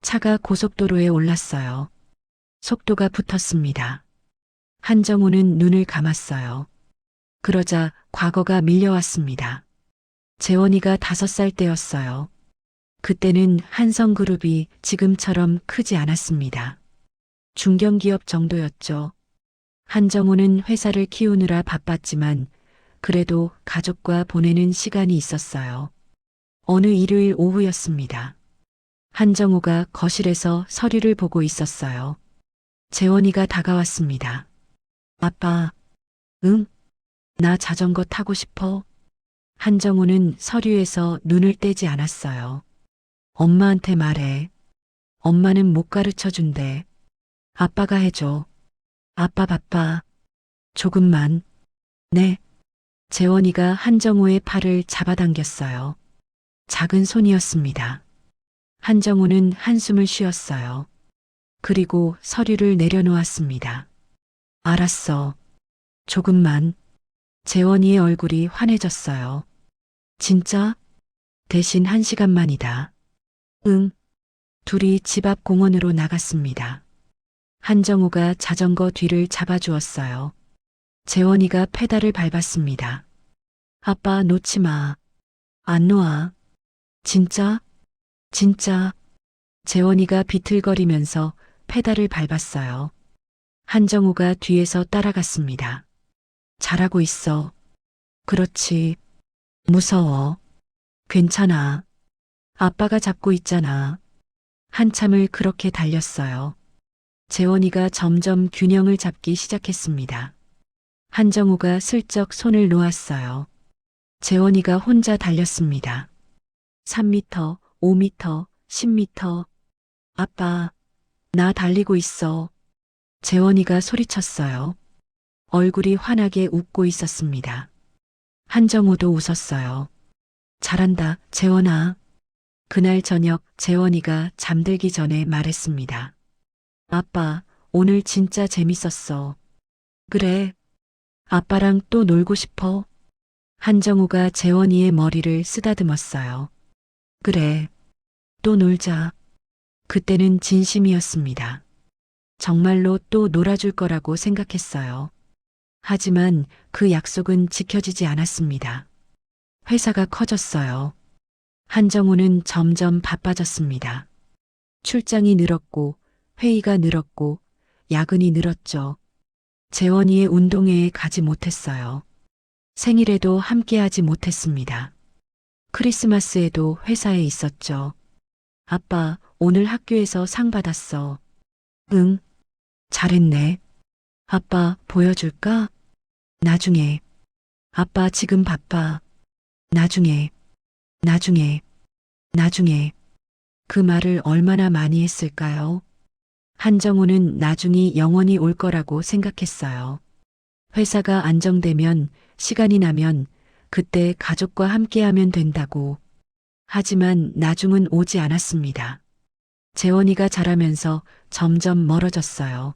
차가 고속도로에 올랐어요. 속도가 붙었습니다. 한정우는 눈을 감았어요. 그러자 과거가 밀려왔습니다. 재원이가 5살 때였어요. 그때는 한성그룹이 지금처럼 크지 않았습니다. 중견기업 정도였죠. 한정우는 회사를 키우느라 바빴지만 그래도 가족과 보내는 시간이 있었어요. 어느 일요일 오후였습니다. 한정우가 거실에서 서류를 보고 있었어요. 재원이가 다가왔습니다. 아빠, 응? 나 자전거 타고 싶어. 한정우는 서류에서 눈을 떼지 않았어요. 엄마한테 말해. 엄마는 못 가르쳐 준대. 아빠가 해줘. 아빠 바빠. 조금만. 네. 재원이가 한정우의 팔을 잡아당겼어요. 작은 손이었습니다. 한정우는 한숨을 쉬었어요. 그리고 서류를 내려놓았습니다. 알았어. 조금만. 재원이의 얼굴이 환해졌어요. 진짜? 대신 1시간만이다. 응. 둘이 집 앞 공원으로 나갔습니다. 한정우가 자전거 뒤를 잡아주었어요. 재원이가 페달을 밟았습니다. 아빠 놓지 마. 안 놓아. 진짜? 진짜. 재원이가 비틀거리면서 페달을 밟았어요. 한정우가 뒤에서 따라갔습니다. 잘하고 있어. 그렇지. 무서워. 괜찮아. 아빠가 잡고 있잖아. 한참을 그렇게 달렸어요. 재원이가 점점 균형을 잡기 시작했습니다. 한정우가 슬쩍 손을 놓았어요. 재원이가 혼자 달렸습니다. 3m, 5m, 10m. 아빠, 나 달리고 있어. 재원이가 소리쳤어요. 얼굴이 환하게 웃고 있었습니다. 한정우도 웃었어요. 잘한다, 재원아. 그날 저녁 재원이가 잠들기 전에 말했습니다. 아빠, 오늘 진짜 재밌었어. 그래. 아빠랑 또 놀고 싶어. 한정우가 재원이의 머리를 쓰다듬었어요. 그래. 또 놀자. 그때는 진심이었습니다. 정말로 또 놀아줄 거라고 생각했어요. 하지만 그 약속은 지켜지지 않았습니다. 회사가 커졌어요. 한정우는 점점 바빠졌습니다. 출장이 늘었고 회의가 늘었고 야근이 늘었죠. 재원이의 운동회에 가지 못했어요. 생일에도 함께하지 못했습니다. 크리스마스에도 회사에 있었죠. 아빠, 오늘 학교에서 상 받았어. 응, 잘했네. 아빠, 보여줄까? 나중에. 아빠, 지금 바빠. 나중에. 나중에 그 말을 얼마나 많이 했을까요? 한정우는 나중이 영원히 올 거라고 생각했어요. 회사가 안정되면, 시간이 나면 그때 가족과 함께하면 된다고. 하지만 나중은 오지 않았습니다. 재원이가 자라면서 점점 멀어졌어요.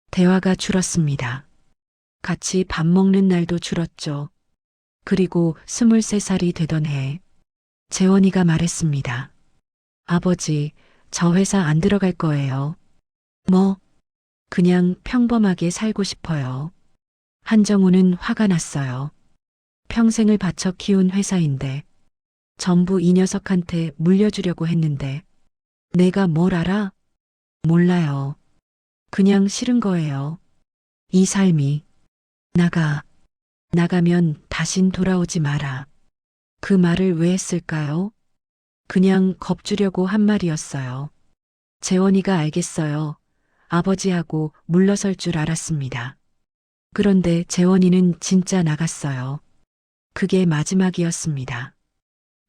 대화가 줄었습니다. 같이 밥 먹는 날도 줄었죠. 그리고 23살이 되던 해, 재원이가 말했습니다. 아버지, 저 회사 안 들어갈 거예요. 뭐, 그냥 평범하게 살고 싶어요. 한정우는 화가 났어요. 평생을 바쳐 키운 회사인데, 전부 이 녀석한테 물려주려고 했는데, 내가 뭘 알아? 몰라요. 그냥 싫은 거예요. 이 삶이. 나가면 다신 돌아오지 마라. 그 말을 왜 했을까요? 그냥 겁주려고 한 말이었어요. 재원이가 알겠어요. 아버지하고 물러설 줄 알았습니다. 그런데 재원이는 진짜 나갔어요. 그게 마지막이었습니다.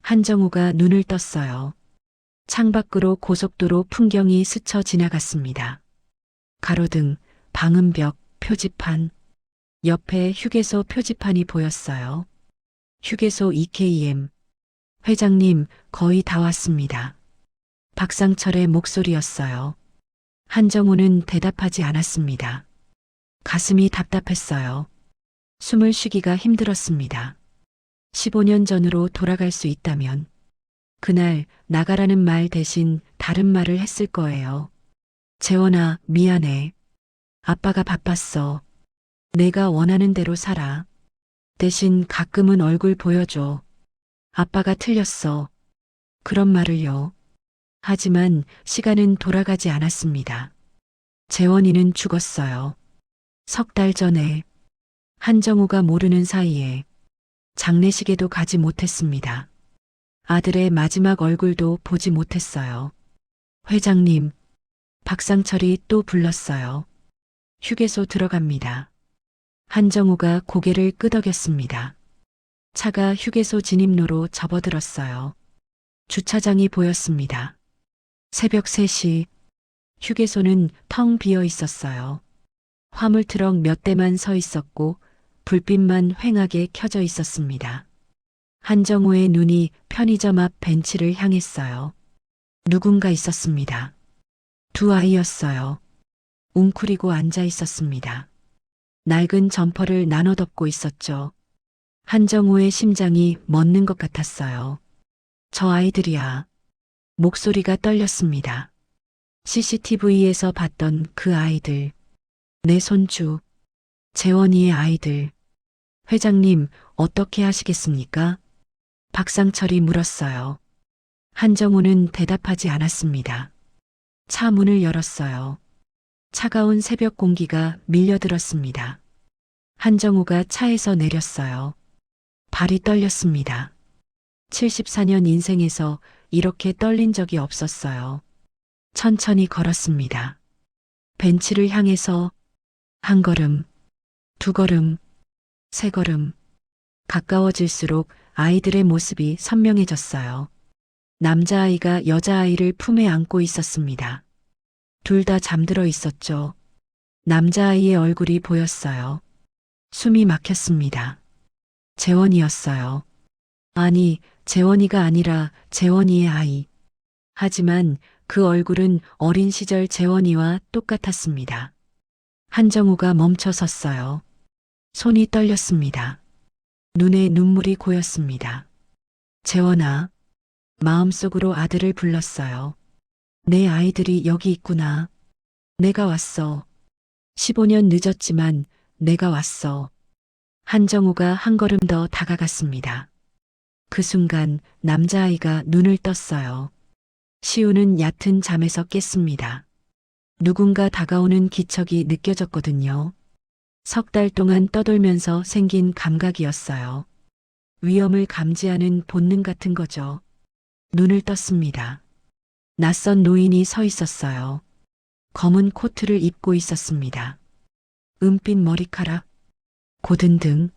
한정우가 눈을 떴어요. 창밖으로 고속도로 풍경이 스쳐 지나갔습니다. 가로등, 방음벽, 표지판. 옆에 휴게소 표지판이 보였어요. 휴게소 EKM. 회장님, 거의 다 왔습니다. 박상철의 목소리였어요. 한정우는 대답하지 않았습니다. 가슴이 답답했어요. 숨을 쉬기가 힘들었습니다. 15년 전으로 돌아갈 수 있다면 그날 나가라는 말 대신 다른 말을 했을 거예요. 재원아, 미안해. 아빠가 바빴어. 내가 원하는 대로 살아. 대신 가끔은 얼굴 보여줘. 아빠가 틀렸어. 그런 말을요. 하지만 시간은 돌아가지 않았습니다. 재원이는 죽었어요. 3달 전에 한정우가 모르는 사이에 장례식에도 가지 못했습니다. 아들의 마지막 얼굴도 보지 못했어요. 회장님, 박상철이 또 불렀어요. 휴게소 들어갑니다. 한정우가 고개를 끄덕였습니다. 차가 휴게소 진입로로 접어들었어요. 주차장이 보였습니다. 새벽 3시, 휴게소는 텅 비어 있었어요. 화물트럭 몇 대만 서 있었고 불빛만 휑하게 켜져 있었습니다. 한정우의 눈이 편의점 앞 벤치를 향했어요. 누군가 있었습니다. 2 아이였어요. 웅크리고 앉아 있었습니다. 낡은 점퍼를 나눠 덮고 있었죠. 한정우의 심장이 멎는 것 같았어요. 저 아이들이야. 목소리가 떨렸습니다. CCTV에서 봤던 그 아이들. 내 손주. 재원이의 아이들. 회장님, 어떻게 하시겠습니까? 박상철이 물었어요. 한정우는 대답하지 않았습니다. 차 문을 열었어요. 차가운 새벽 공기가 밀려들었습니다. 한정우가 차에서 내렸어요. 발이 떨렸습니다. 74년 인생에서 이렇게 떨린 적이 없었어요. 천천히 걸었습니다. 벤치를 향해서 한 걸음, 2 걸음, 3 걸음. 가까워질수록 아이들의 모습이 선명해졌어요. 남자아이가 여자아이를 품에 안고 있었습니다. 둘 다 잠들어 있었죠. 남자아이의 얼굴이 보였어요. 숨이 막혔습니다. 재원이었어요. 아니, 재원이가 아니라 재원이의 아이. 하지만 그 얼굴은 어린 시절 재원이와 똑같았습니다. 한정우가 멈춰 섰어요. 손이 떨렸습니다. 눈에 눈물이 고였습니다. 재원아, 마음속으로 아들을 불렀어요. 내 아이들이 여기 있구나. 내가 왔어. 15년 늦었지만 내가 왔어. 한정우가 한 걸음 더 다가갔습니다. 그 순간 남자아이가 눈을 떴어요. 시우는 얕은 잠에서 깼습니다. 누군가 다가오는 기척이 느껴졌거든요. 3달 동안 떠돌면서 생긴 감각이었어요. 위험을 감지하는 본능 같은 거죠. 눈을 떴습니다. 낯선 노인이 서 있었어요. 검은 코트를 입고 있었습니다. 은빛 머리카락, 고든 등,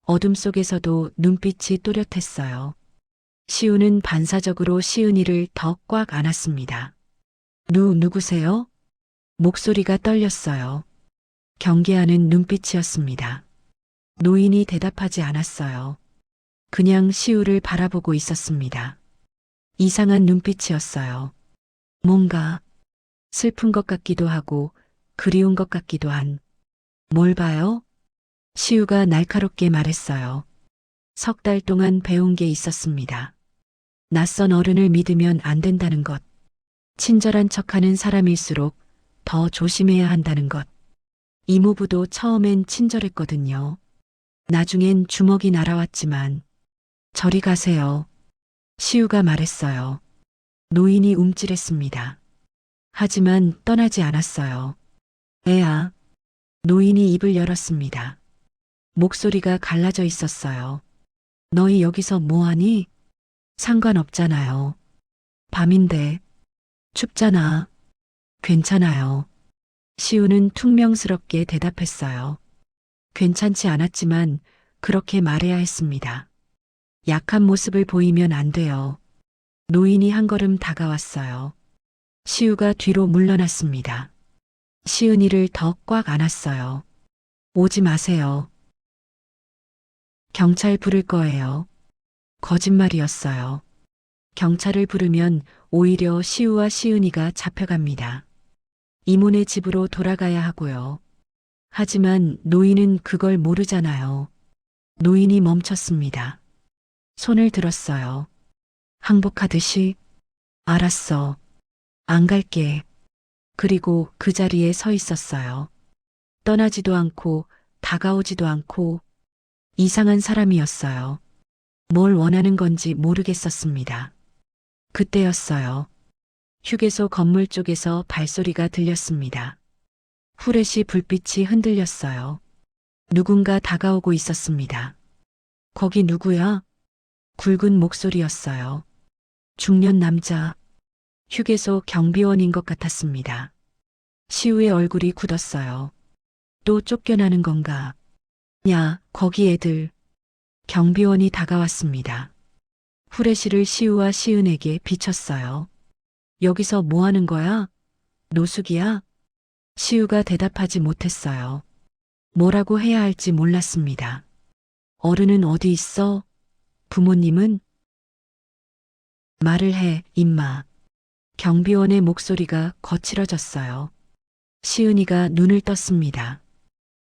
어둠 속에서도 눈빛이 또렷했어요. 시우는 반사적으로 시은이를 더 꽉 안았습니다. 누구세요? 목소리가 떨렸어요. 경계하는 눈빛이었습니다. 노인이 대답하지 않았어요. 그냥 시우를 바라보고 있었습니다. 이상한 눈빛이었어요. 뭔가 슬픈 것 같기도 하고 그리운 것 같기도 한. 뭘 봐요? 시우가 날카롭게 말했어요. 석 달 동안 배운 게 있었습니다. 낯선 어른을 믿으면 안 된다는 것. 친절한 척하는 사람일수록 더 조심해야 한다는 것. 이모부도 처음엔 친절했거든요. 나중엔 주먹이 날아왔지만 저리 가세요. 시우가 말했어요. 노인이 움찔했습니다. 하지만 떠나지 않았어요. 애야. 노인이 입을 열었습니다. 목소리가 갈라져 있었어요. 너희 여기서 뭐하니? 상관없잖아요. 밤인데. 춥잖아. 괜찮아요. 시우는 퉁명스럽게 대답했어요. 괜찮지 않았지만 그렇게 말해야 했습니다. 약한 모습을 보이면 안 돼요. 노인이 한 걸음 다가왔어요. 시우가 뒤로 물러났습니다. 시은이를 더 꽉 안았어요. 오지 마세요. 경찰 부를 거예요. 거짓말이었어요. 경찰을 부르면 오히려 시우와 시은이가 잡혀갑니다. 이모네 집으로 돌아가야 하고요. 하지만 노인은 그걸 모르잖아요. 노인이 멈췄습니다. 손을 들었어요. 항복하듯이. 알았어. 안 갈게. 그리고 그 자리에 서 있었어요. 떠나지도 않고 다가오지도 않고 이상한 사람이었어요. 뭘 원하는 건지 모르겠었습니다. 그때였어요. 휴게소 건물 쪽에서 발소리가 들렸습니다. 후레쉬 불빛이 흔들렸어요. 누군가 다가오고 있었습니다. 거기 누구야? 굵은 목소리였어요. 중년 남자. 휴게소 경비원인 것 같았습니다. 시우의 얼굴이 굳었어요. 또 쫓겨나는 건가? 야, 거기 애들. 경비원이 다가왔습니다. 후레쉬를 시우와 시은에게 비쳤어요. 여기서 뭐 하는 거야? 노숙이야? 시우가 대답하지 못했어요. 뭐라고 해야 할지 몰랐습니다. 어른은 어디 있어? 부모님은? 말을 해, 임마. 경비원의 목소리가 거칠어졌어요. 시은이가 눈을 떴습니다.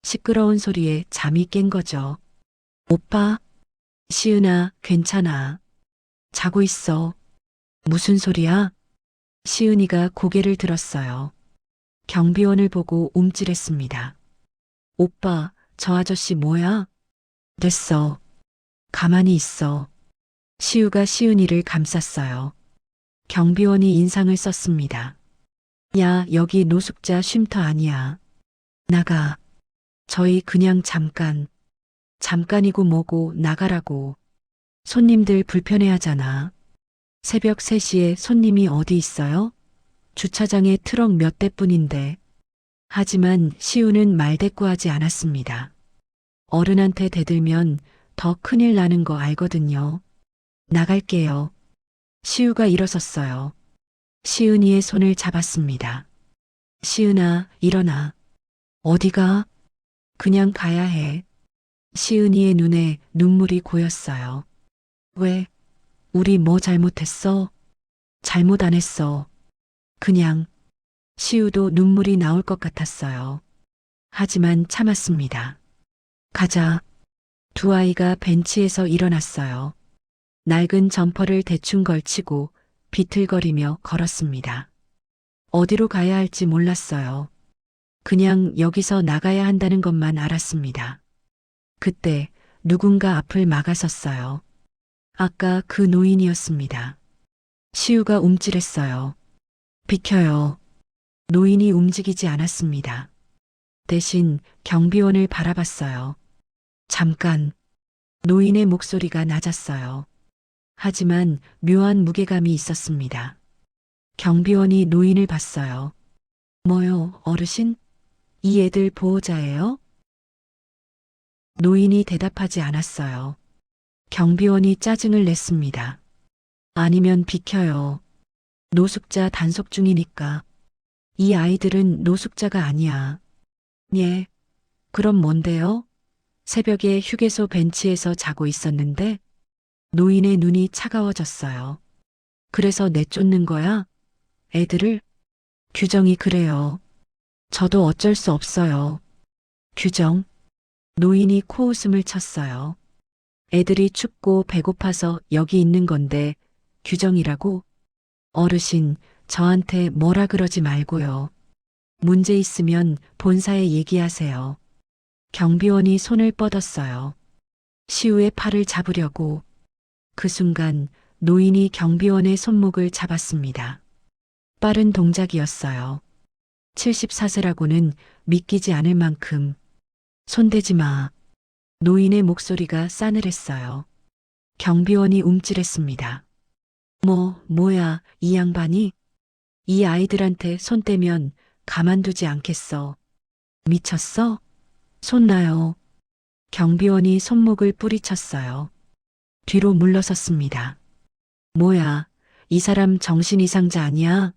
시끄러운 소리에 잠이 깬 거죠. 오빠? 시은아, 괜찮아. 자고 있어. 무슨 소리야? 시은이가 고개를 들었어요. 경비원을 보고 움찔했습니다. 오빠, 저 아저씨 뭐야? 됐어. 가만히 있어. 시우가 시은이를 감쌌어요. 경비원이 인상을 썼습니다. 야, 여기 노숙자 쉼터 아니야. 나가. 저희 그냥 잠깐이고 뭐고 나가라고. 손님들 불편해하잖아. 새벽 3시에 손님이 어디 있어요? 주차장에 트럭 몇 대뿐인데. 하지만 시우는 말대꾸하지 않았습니다. 어른한테 대들면 더 큰일 나는 거 알거든요. 나갈게요. 시우가 일어섰어요. 시은이의 손을 잡았습니다. 시은아, 일어나. 어디가? 그냥 가야 해. 시은이의 눈에 눈물이 고였어요. 왜? 우리 뭐 잘못했어? 잘못 안 했어. 그냥. 시우도 눈물이 나올 것 같았어요. 하지만 참았습니다. 가자. 두 아이가 벤치에서 일어났어요. 낡은 점퍼를 대충 걸치고 비틀거리며 걸었습니다. 어디로 가야 할지 몰랐어요. 그냥 여기서 나가야 한다는 것만 알았습니다. 그때 누군가 앞을 막아섰어요. 아까 그 노인이었습니다. 시우가 움찔했어요. 비켜요. 노인이 움직이지 않았습니다. 대신 경비원을 바라봤어요. 잠깐. 노인의 목소리가 낮았어요. 하지만 묘한 무게감이 있었습니다. 경비원이 노인을 봤어요. 뭐요, 어르신? 이 애들 보호자예요? 노인이 대답하지 않았어요. 경비원이 짜증을 냈습니다. 아니면 비켜요. 노숙자 단속 중이니까. 이 아이들은 노숙자가 아니야. 예. 그럼 뭔데요? 새벽에 휴게소 벤치에서 자고 있었는데 노인의 눈이 차가워졌어요. 그래서 내쫓는 거야? 애들을? 규정이 그래요. 저도 어쩔 수 없어요. 규정? 노인이 코웃음을 쳤어요. 애들이 춥고 배고파서 여기 있는 건데 규정이라고? 어르신, 저한테 뭐라 그러지 말고요. 문제 있으면 본사에 얘기하세요. 경비원이 손을 뻗었어요. 시우의 팔을 잡으려고. 그 순간 노인이 경비원의 손목을 잡았습니다. 빠른 동작이었어요. 74세라고는 믿기지 않을 만큼. 손대지 마. 노인의 목소리가 싸늘했어요. 경비원이 움찔했습니다. 뭐야, 이 양반이? 이 아이들한테 손 떼면 가만두지 않겠어. 미쳤어? 손 놔요. 경비원이 손목을 뿌리쳤어요. 뒤로 물러섰습니다. 뭐야, 이 사람 정신 이상자 아니야?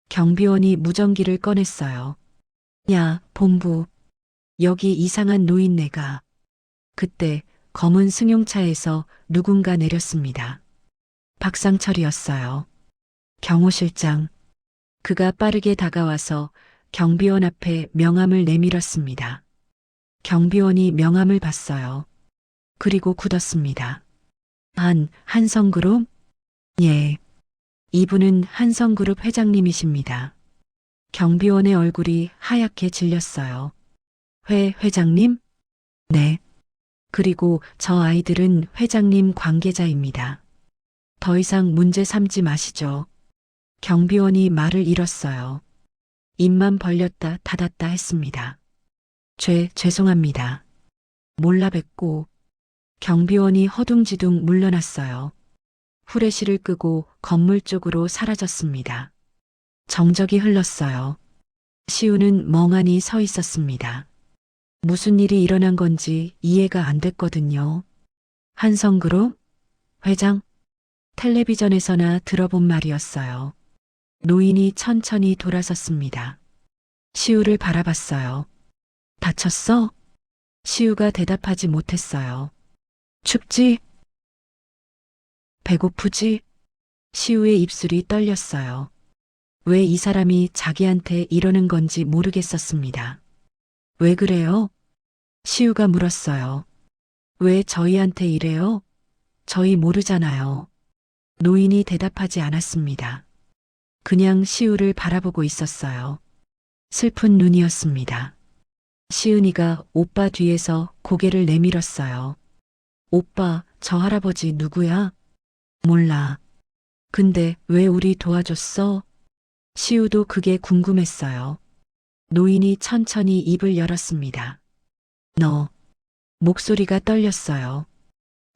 경비원이 무전기를 꺼냈어요. 야, 본부. 여기 이상한 노인네가. 그때 검은 승용차에서 누군가 내렸습니다. 박상철이었어요. 경호실장. 그가 빠르게 다가와서 경비원 앞에 명함을 내밀었습니다. 경비원이 명함을 봤어요. 그리고 굳었습니다. 한성그룹? 예. 이분은 한성그룹 회장님이십니다. 경비원의 얼굴이 하얗게 질렸어요. 회장님? 네. 그리고 저 아이들은 회장님 관계자입니다. 더 이상 문제 삼지 마시죠. 경비원이 말을 잃었어요. 입만 벌렸다 닫았다 했습니다. 죄송합니다. 몰라 뵙고. 경비원이 허둥지둥 물러났어요. 후레쉬를 끄고 건물 쪽으로 사라졌습니다. 정적이 흘렀어요. 시우는 멍하니 서 있었습니다. 무슨 일이 일어난 건지 이해가 안 됐거든요. 한성그룹? 회장? 텔레비전에서나 들어본 말이었어요. 노인이 천천히 돌아섰습니다. 시우를 바라봤어요. 다쳤어? 시우가 대답하지 못했어요. 춥지? 배고프지? 시우의 입술이 떨렸어요. 왜 이 사람이 자기한테 이러는 건지 모르겠었습니다. 왜 그래요? 시우가 물었어요. 왜 저희한테 이래요? 저희 모르잖아요. 노인이 대답하지 않았습니다. 그냥 시우를 바라보고 있었어요. 슬픈 눈이었습니다. 시은이가 오빠 뒤에서 고개를 내밀었어요. 오빠, 저 할아버지 누구야? 몰라. 근데 왜 우리 도와줬어? 시우도 그게 궁금했어요. 노인이 천천히 입을 열었습니다. 너. 목소리가 떨렸어요.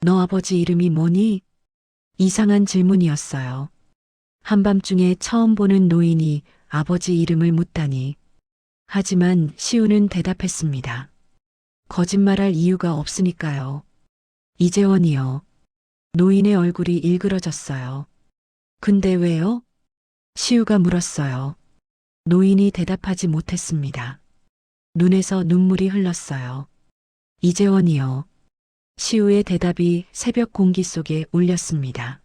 너 아버지 이름이 뭐니? 이상한 질문이었어요. 한밤중에 처음 보는 노인이 아버지 이름을 묻다니. 하지만 시우는 대답했습니다. 거짓말할 이유가 없으니까요. 이재원이요. 노인의 얼굴이 일그러졌어요. 근데 왜요? 시우가 물었어요. 노인이 대답하지 못했습니다. 눈에서 눈물이 흘렀어요. 이재원이요. 시우의 대답이 새벽 공기 속에 울렸습니다.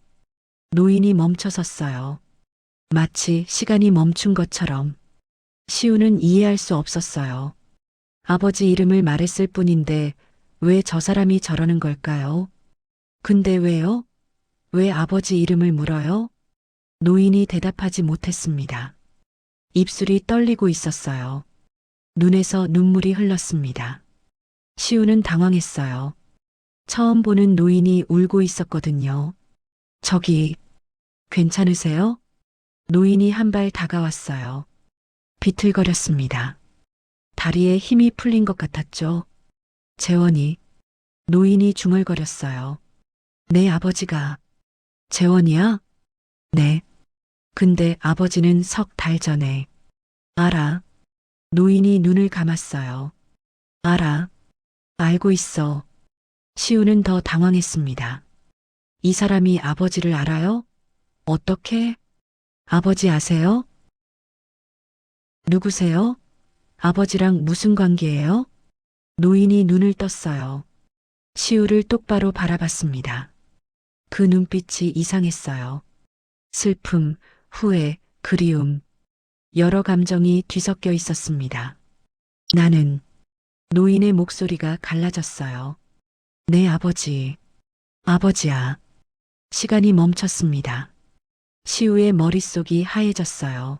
노인이 멈춰섰어요. 마치 시간이 멈춘 것처럼. 시우는 이해할 수 없었어요. 아버지 이름을 말했을 뿐인데 왜 저 사람이 저러는 걸까요? 근데 왜요? 왜 아버지 이름을 물어요? 노인이 대답하지 못했습니다. 입술이 떨리고 있었어요. 눈에서 눈물이 흘렀습니다. 시우는 당황했어요. 처음 보는 노인이 울고 있었거든요. 저기, 괜찮으세요? 노인이 한 발 다가왔어요. 비틀거렸습니다. 다리에 힘이 풀린 것 같았죠. 재원이. 노인이 중얼거렸어요. 내 아버지가. 재원이야? 네. 근데 아버지는 석 달 전에. 알아. 노인이 눈을 감았어요. 알아. 알고 있어. 시우는 더 당황했습니다. 이 사람이 아버지를 알아요? 어떻게? 아버지 아세요? 누구세요? 아버지랑 무슨 관계예요? 노인이 눈을 떴어요. 시우를 똑바로 바라봤습니다. 그 눈빛이 이상했어요. 슬픔, 후회, 그리움, 여러 감정이 뒤섞여 있었습니다. 나는 노인의 목소리가 갈라졌어요. 내 아버지, 아버지야. 시간이 멈췄습니다. 시우의 머릿속이 하얘졌어요.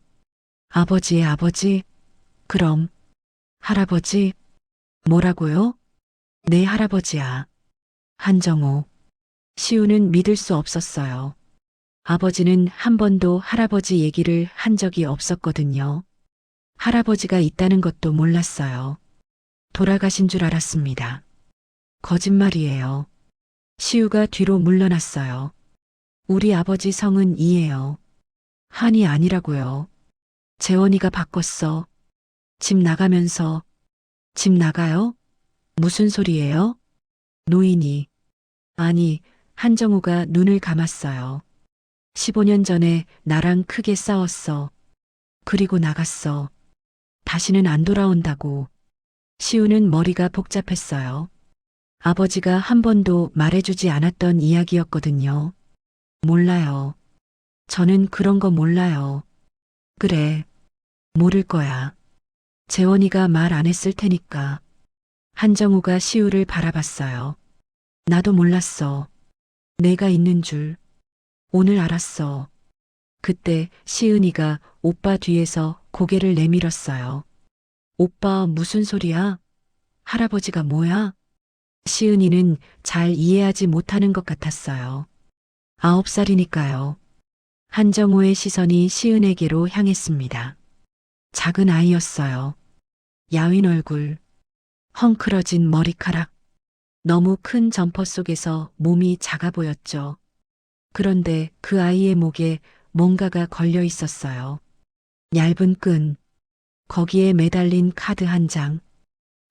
아버지의 아버지? 그럼 할아버지? 뭐라고요? 내 할아버지야. 한정호. 시우는 믿을 수 없었어요. 아버지는 한 번도 할아버지 얘기를 한 적이 없었거든요. 할아버지가 있다는 것도 몰랐어요. 돌아가신 줄 알았습니다. 거짓말이에요. 시우가 뒤로 물러났어요. 우리 아버지 성은 이예요. 한이 아니라고요. 재원이가 바꿨어. 집 나가면서. 집 나가요? 무슨 소리예요? 노인이. 아니, 한정우가 눈을 감았어요. 15년 전에 나랑 크게 싸웠어. 그리고 나갔어. 다시는 안 돌아온다고. 시우는 머리가 복잡했어요. 아버지가 한 번도 말해주지 않았던 이야기였거든요. 몰라요. 저는 그런 거 몰라요. 그래. 모를 거야. 재원이가 말 안 했을 테니까. 한정우가 시우를 바라봤어요. 나도 몰랐어. 내가 있는 줄. 오늘 알았어. 그때 시은이가 오빠 뒤에서 고개를 내밀었어요. 오빠 무슨 소리야? 할아버지가 뭐야? 시은이는 잘 이해하지 못하는 것 같았어요. 9살이니까요. 한정우의 시선이 시은에게로 향했습니다. 작은 아이였어요. 야윈 얼굴, 헝클어진 머리카락, 너무 큰 점퍼 속에서 몸이 작아 보였죠. 그런데 그 아이의 목에 뭔가가 걸려 있었어요. 얇은 끈, 거기에 매달린 카드 한 장.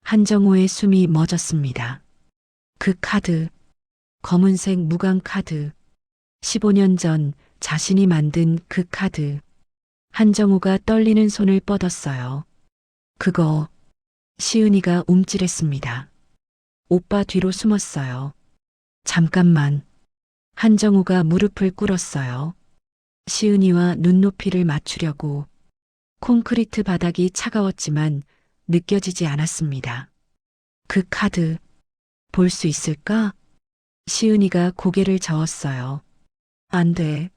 한정호의 숨이 멎었습니다. 그 카드, 검은색 무광 카드. 15년 전 자신이 만든 그 카드. 한정우가 떨리는 손을 뻗었어요. 그거, 시은이가 움찔했습니다. 오빠 뒤로 숨었어요. 잠깐만. 한정우가 무릎을 꿇었어요. 시은이와 눈높이를 맞추려고. 콘크리트 바닥이 차가웠지만 느껴지지 않았습니다. 그 카드, 볼 수 있을까? 시은이가 고개를 저었어요. 안 돼.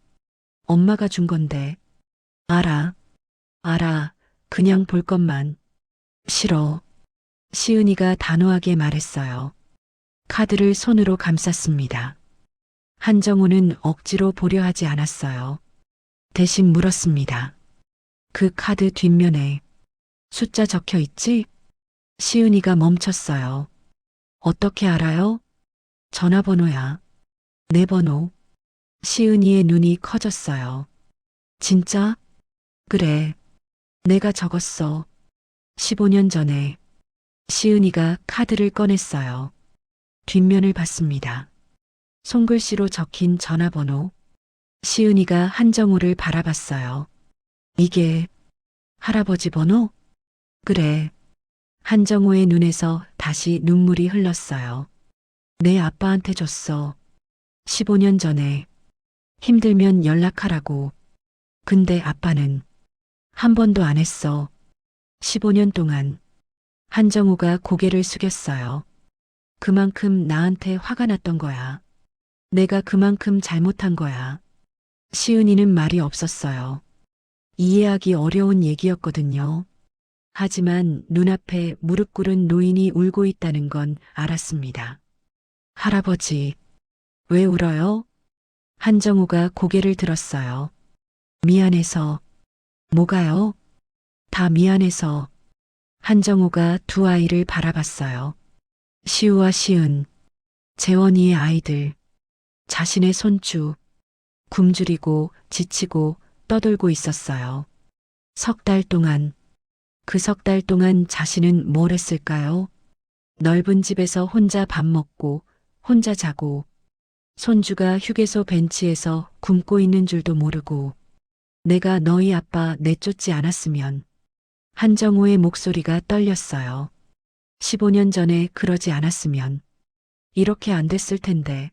엄마가 준 건데. 알아. 알아. 그냥 볼 것만. 싫어. 시은이가 단호하게 말했어요. 카드를 손으로 감쌌습니다. 한정우는 억지로 보려 하지 않았어요. 대신 물었습니다. 그 카드 뒷면에 숫자 적혀 있지? 시은이가 멈췄어요. 어떻게 알아요? 전화번호야. 내 번호. 시은이의 눈이 커졌어요. 진짜? 그래. 내가 적었어. 15년 전에. 시은이가 카드를 꺼냈어요. 뒷면을 봤습니다. 손글씨로 적힌 전화번호. 시은이가 한정우를 바라봤어요. 이게 할아버지 번호? 그래. 한정우의 눈에서 다시 눈물이 흘렀어요. 내 아빠한테 줬어. 15년 전에. 힘들면 연락하라고. 근데 아빠는 한 번도 안 했어. 15년 동안. 한정우가 고개를 숙였어요. 그만큼 나한테 화가 났던 거야. 내가 그만큼 잘못한 거야. 시은이는 말이 없었어요. 이해하기 어려운 얘기였거든요. 하지만 눈앞에 무릎 꿇은 노인이 울고 있다는 건 알았습니다. 할아버지, 왜 울어요? 한정우가 고개를 들었어요. 미안해서. 뭐가요? 다 미안해서. 한정우가 두 아이를 바라봤어요. 시우와 시은, 재원이의 아이들, 자신의 손주, 굶주리고 지치고 떠돌고 있었어요. 석 달 동안, 그 석 달 동안 자신은 뭘 했을까요? 넓은 집에서 혼자 밥 먹고, 혼자 자고, 손주가 휴게소 벤치에서 굶고 있는 줄도 모르고 내가 너희 아빠 내쫓지 않았으면. 한정우의 목소리가 떨렸어요. 15년 전에 그러지 않았으면 이렇게 안 됐을 텐데.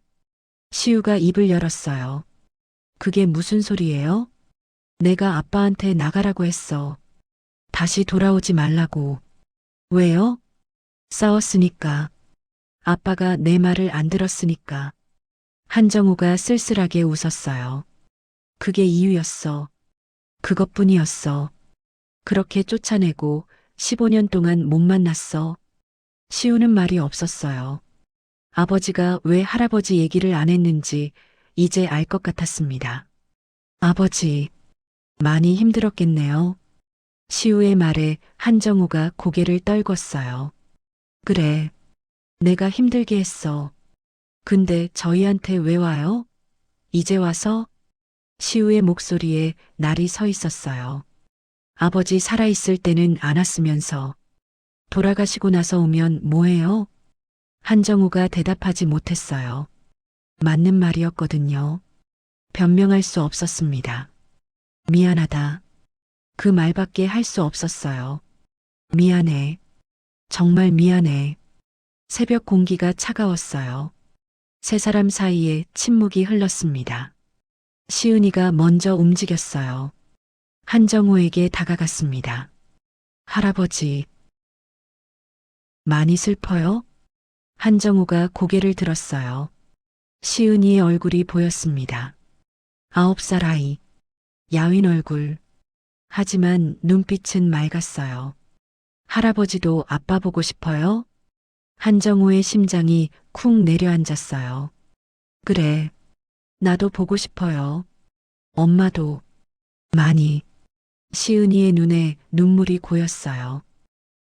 시우가 입을 열었어요. 그게 무슨 소리예요? 내가 아빠한테 나가라고 했어. 다시 돌아오지 말라고. 왜요? 싸웠으니까. 아빠가 내 말을 안 들었으니까. 한정우가 쓸쓸하게 웃었어요. 그게 이유였어. 그것뿐이었어. 그렇게 쫓아내고 15년 동안 못 만났어. 시우는 말이 없었어요. 아버지가 왜 할아버지 얘기를 안 했는지 이제 알 것 같았습니다. 아버지, 많이 힘들었겠네요. 시우의 말에 한정우가 고개를 떨궜어요. 그래, 내가 힘들게 했어. 근데 저희한테 왜 와요? 이제 와서? 시우의 목소리에 날이 서 있었어요. 아버지 살아있을 때는 안 왔으면서 돌아가시고 나서 오면 뭐해요? 한정우가 대답하지 못했어요. 맞는 말이었거든요. 변명할 수 없었습니다. 미안하다. 그 말밖에 할 수 없었어요. 미안해. 정말 미안해. 새벽 공기가 차가웠어요. 세 사람 사이에 침묵이 흘렀습니다. 시은이가 먼저 움직였어요. 한정우에게 다가갔습니다. 할아버지. 많이 슬퍼요? 한정우가 고개를 들었어요. 시은이의 얼굴이 보였습니다. 9살 아이. 야윈 얼굴. 하지만 눈빛은 맑았어요. 할아버지도 아빠 보고 싶어요? 한정우의 심장이 쿵 내려앉았어요. 그래. 나도 보고 싶어요. 엄마도. 많이. 시은이의 눈에 눈물이 고였어요.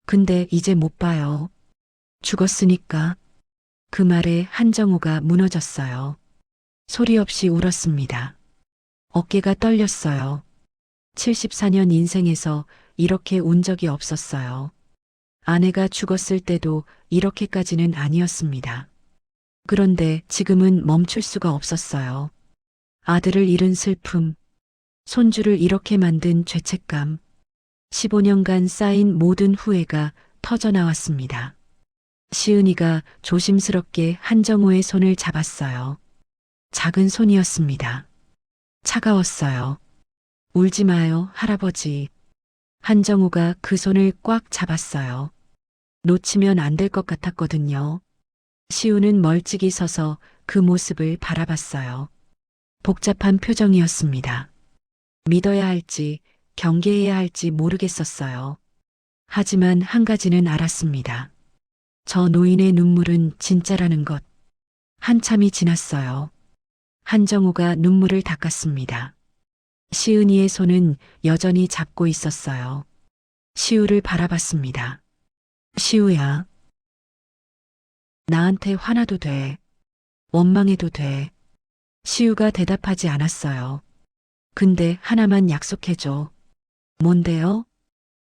근데 이제 못 봐요. 죽었으니까. 그 말에 한정우가 무너졌어요. 소리 없이 울었습니다. 어깨가 떨렸어요. 74년 인생에서 이렇게 운 적이 없었어요. 아내가 죽었을 때도 이렇게까지는 아니었습니다. 그런데 지금은 멈출 수가 없었어요. 아들을 잃은 슬픔, 손주를 이렇게 만든 죄책감, 15년간 쌓인 모든 후회가 터져나왔습니다. 시은이가 조심스럽게 한정우의 손을 잡았어요. 작은 손이었습니다. 차가웠어요. 울지 마요, 할아버지. 한정우가 그 손을 꽉 잡았어요. 놓치면 안 될 것 같았거든요. 시우는 멀찍이 서서 그 모습을 바라봤어요. 복잡한 표정이었습니다. 믿어야 할지 경계해야 할지 모르겠었어요. 하지만 한 가지는 알았습니다. 저 노인의 눈물은 진짜라는 것. 한참이 지났어요. 한정우가 눈물을 닦았습니다. 시은이의 손은 여전히 잡고 있었어요. 시우를 바라봤습니다. 시우야. 나한테 화나도 돼. 원망해도 돼. 시우가 대답하지 않았어요. 근데 하나만 약속해줘. 뭔데요?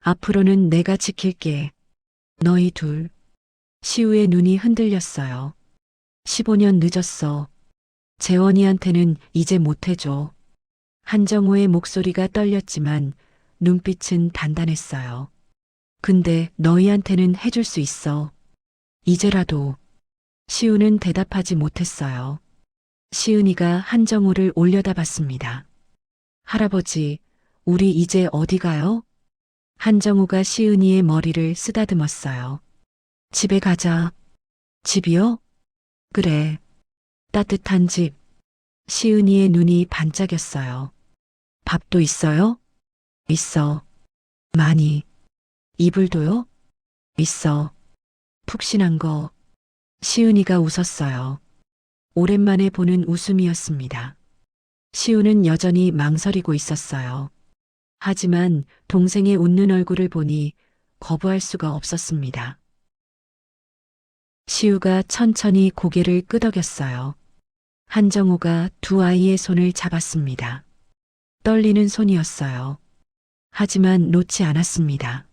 앞으로는 내가 지킬게. 너희 둘. 시우의 눈이 흔들렸어요. 15년 늦었어. 재원이한테는 이제 못해줘. 한정우의 목소리가 떨렸지만 눈빛은 단단했어요. 근데 너희한테는 해줄 수 있어. 이제라도. 시우는 대답하지 못했어요. 시은이가 한정우를 올려다봤습니다. 할아버지, 우리 이제 어디 가요? 한정우가 시은이의 머리를 쓰다듬었어요. 집에 가자. 집이요? 그래. 따뜻한 집. 시은이의 눈이 반짝였어요. 밥도 있어요? 있어. 많이. 이불도요? 있어. 푹신한 거. 시은이가 웃었어요. 오랜만에 보는 웃음이었습니다. 시우는 여전히 망설이고 있었어요. 하지만 동생의 웃는 얼굴을 보니 거부할 수가 없었습니다. 시우가 천천히 고개를 끄덕였어요. 한정우가 두 아이의 손을 잡았습니다. 떨리는 손이었어요. 하지만 놓지 않았습니다.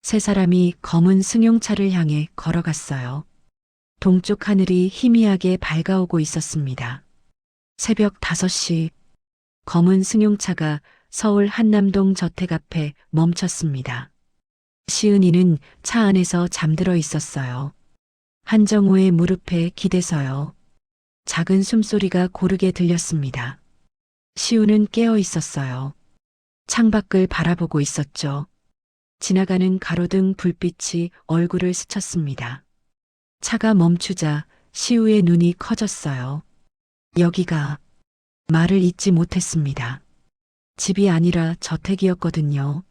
세 사람이 검은 승용차를 향해 걸어갔어요. 동쪽 하늘이 희미하게 밝아오고 있었습니다. 새벽 5시 검은 승용차가 서울 한남동 저택 앞에 멈췄습니다. 시은이는 차 안에서 잠들어 있었어요. 한정우의 무릎에 기대서요. 작은 숨소리가 고르게 들렸습니다. 시우는 깨어 있었어요. 창밖을 바라보고 있었죠. 지나가는 가로등 불빛이 얼굴을 스쳤습니다. 차가 멈추자 시우의 눈이 커졌어요. 여기가 말을 잇지 못했습니다. 집이 아니라 저택이었거든요.